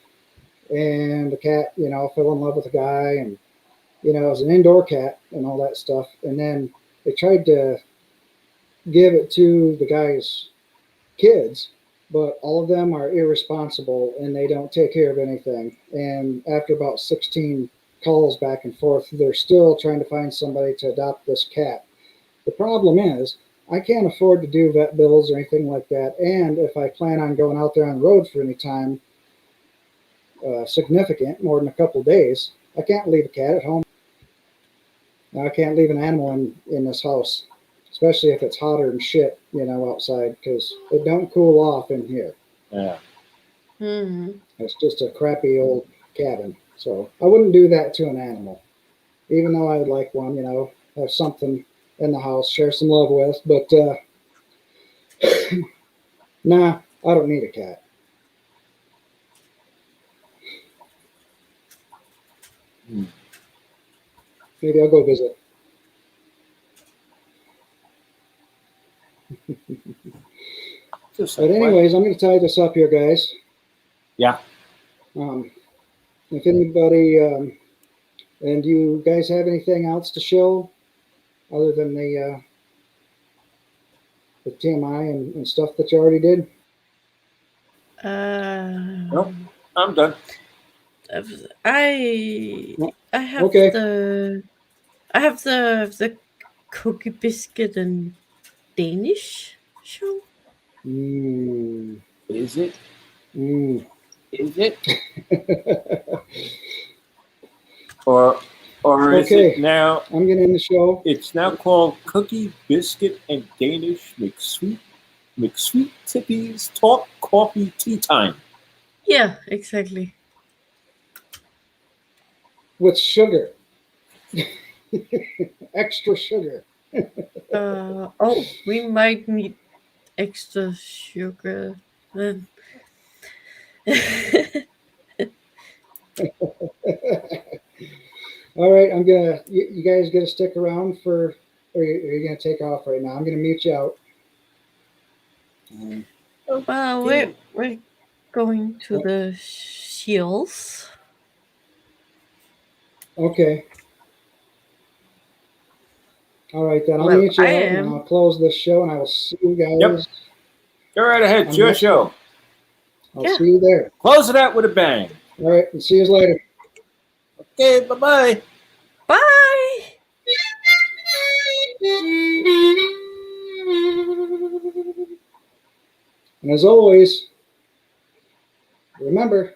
And the cat, fell in love with the guy, and it was an indoor cat and all that stuff. And then they tried to give it to the guy's kids, but all of them are irresponsible and they don't take care of anything. And after about 16 calls back and forth, they're still trying to find somebody to adopt this cat. The problem is, I can't afford to do vet bills or anything like that. And if I plan on going out there on the road for any time significant, more than a couple of days, I can't leave a cat at home. I can't leave an animal in this house, especially if it's hotter than shit, outside, because it don't cool off in here. Yeah. Mm-hmm. It's just a crappy old cabin. So I wouldn't do that to an animal, even though I would like one, have something in the house, share some love with. But nah, I don't need a cat. Hmm. Maybe I'll go visit. Just But like what? anyways, I'm going to tie this up here, guys. Yeah. If anybody, and do you guys have anything else to show other than the TMI and stuff that you already did? Nope. I'm done. I No. have Okay. the cookie biscuit and Danish show. Is it? Mm. Is it? Or is Okay. it now? I'm going to end the show. It's now called Cookie, Biscuit, and Danish McSweet Tippy's Talk Coffee Tea Time. Yeah, exactly. With sugar. Extra sugar. We might need extra sugar then. All right, you guys got to stick around for, or you're going to take off right now. I'm going to mute you out. Well, we're going to the shields. Okay. All right, then I'll Well, mute you I out and I'll am. close this show, and I will see you guys. Yep. Go right ahead. It's on your next show. one. I'll Yeah. see you there. Close it out with a bang. All right, and see you later. Okay, bye-bye. Bye. And as always, remember,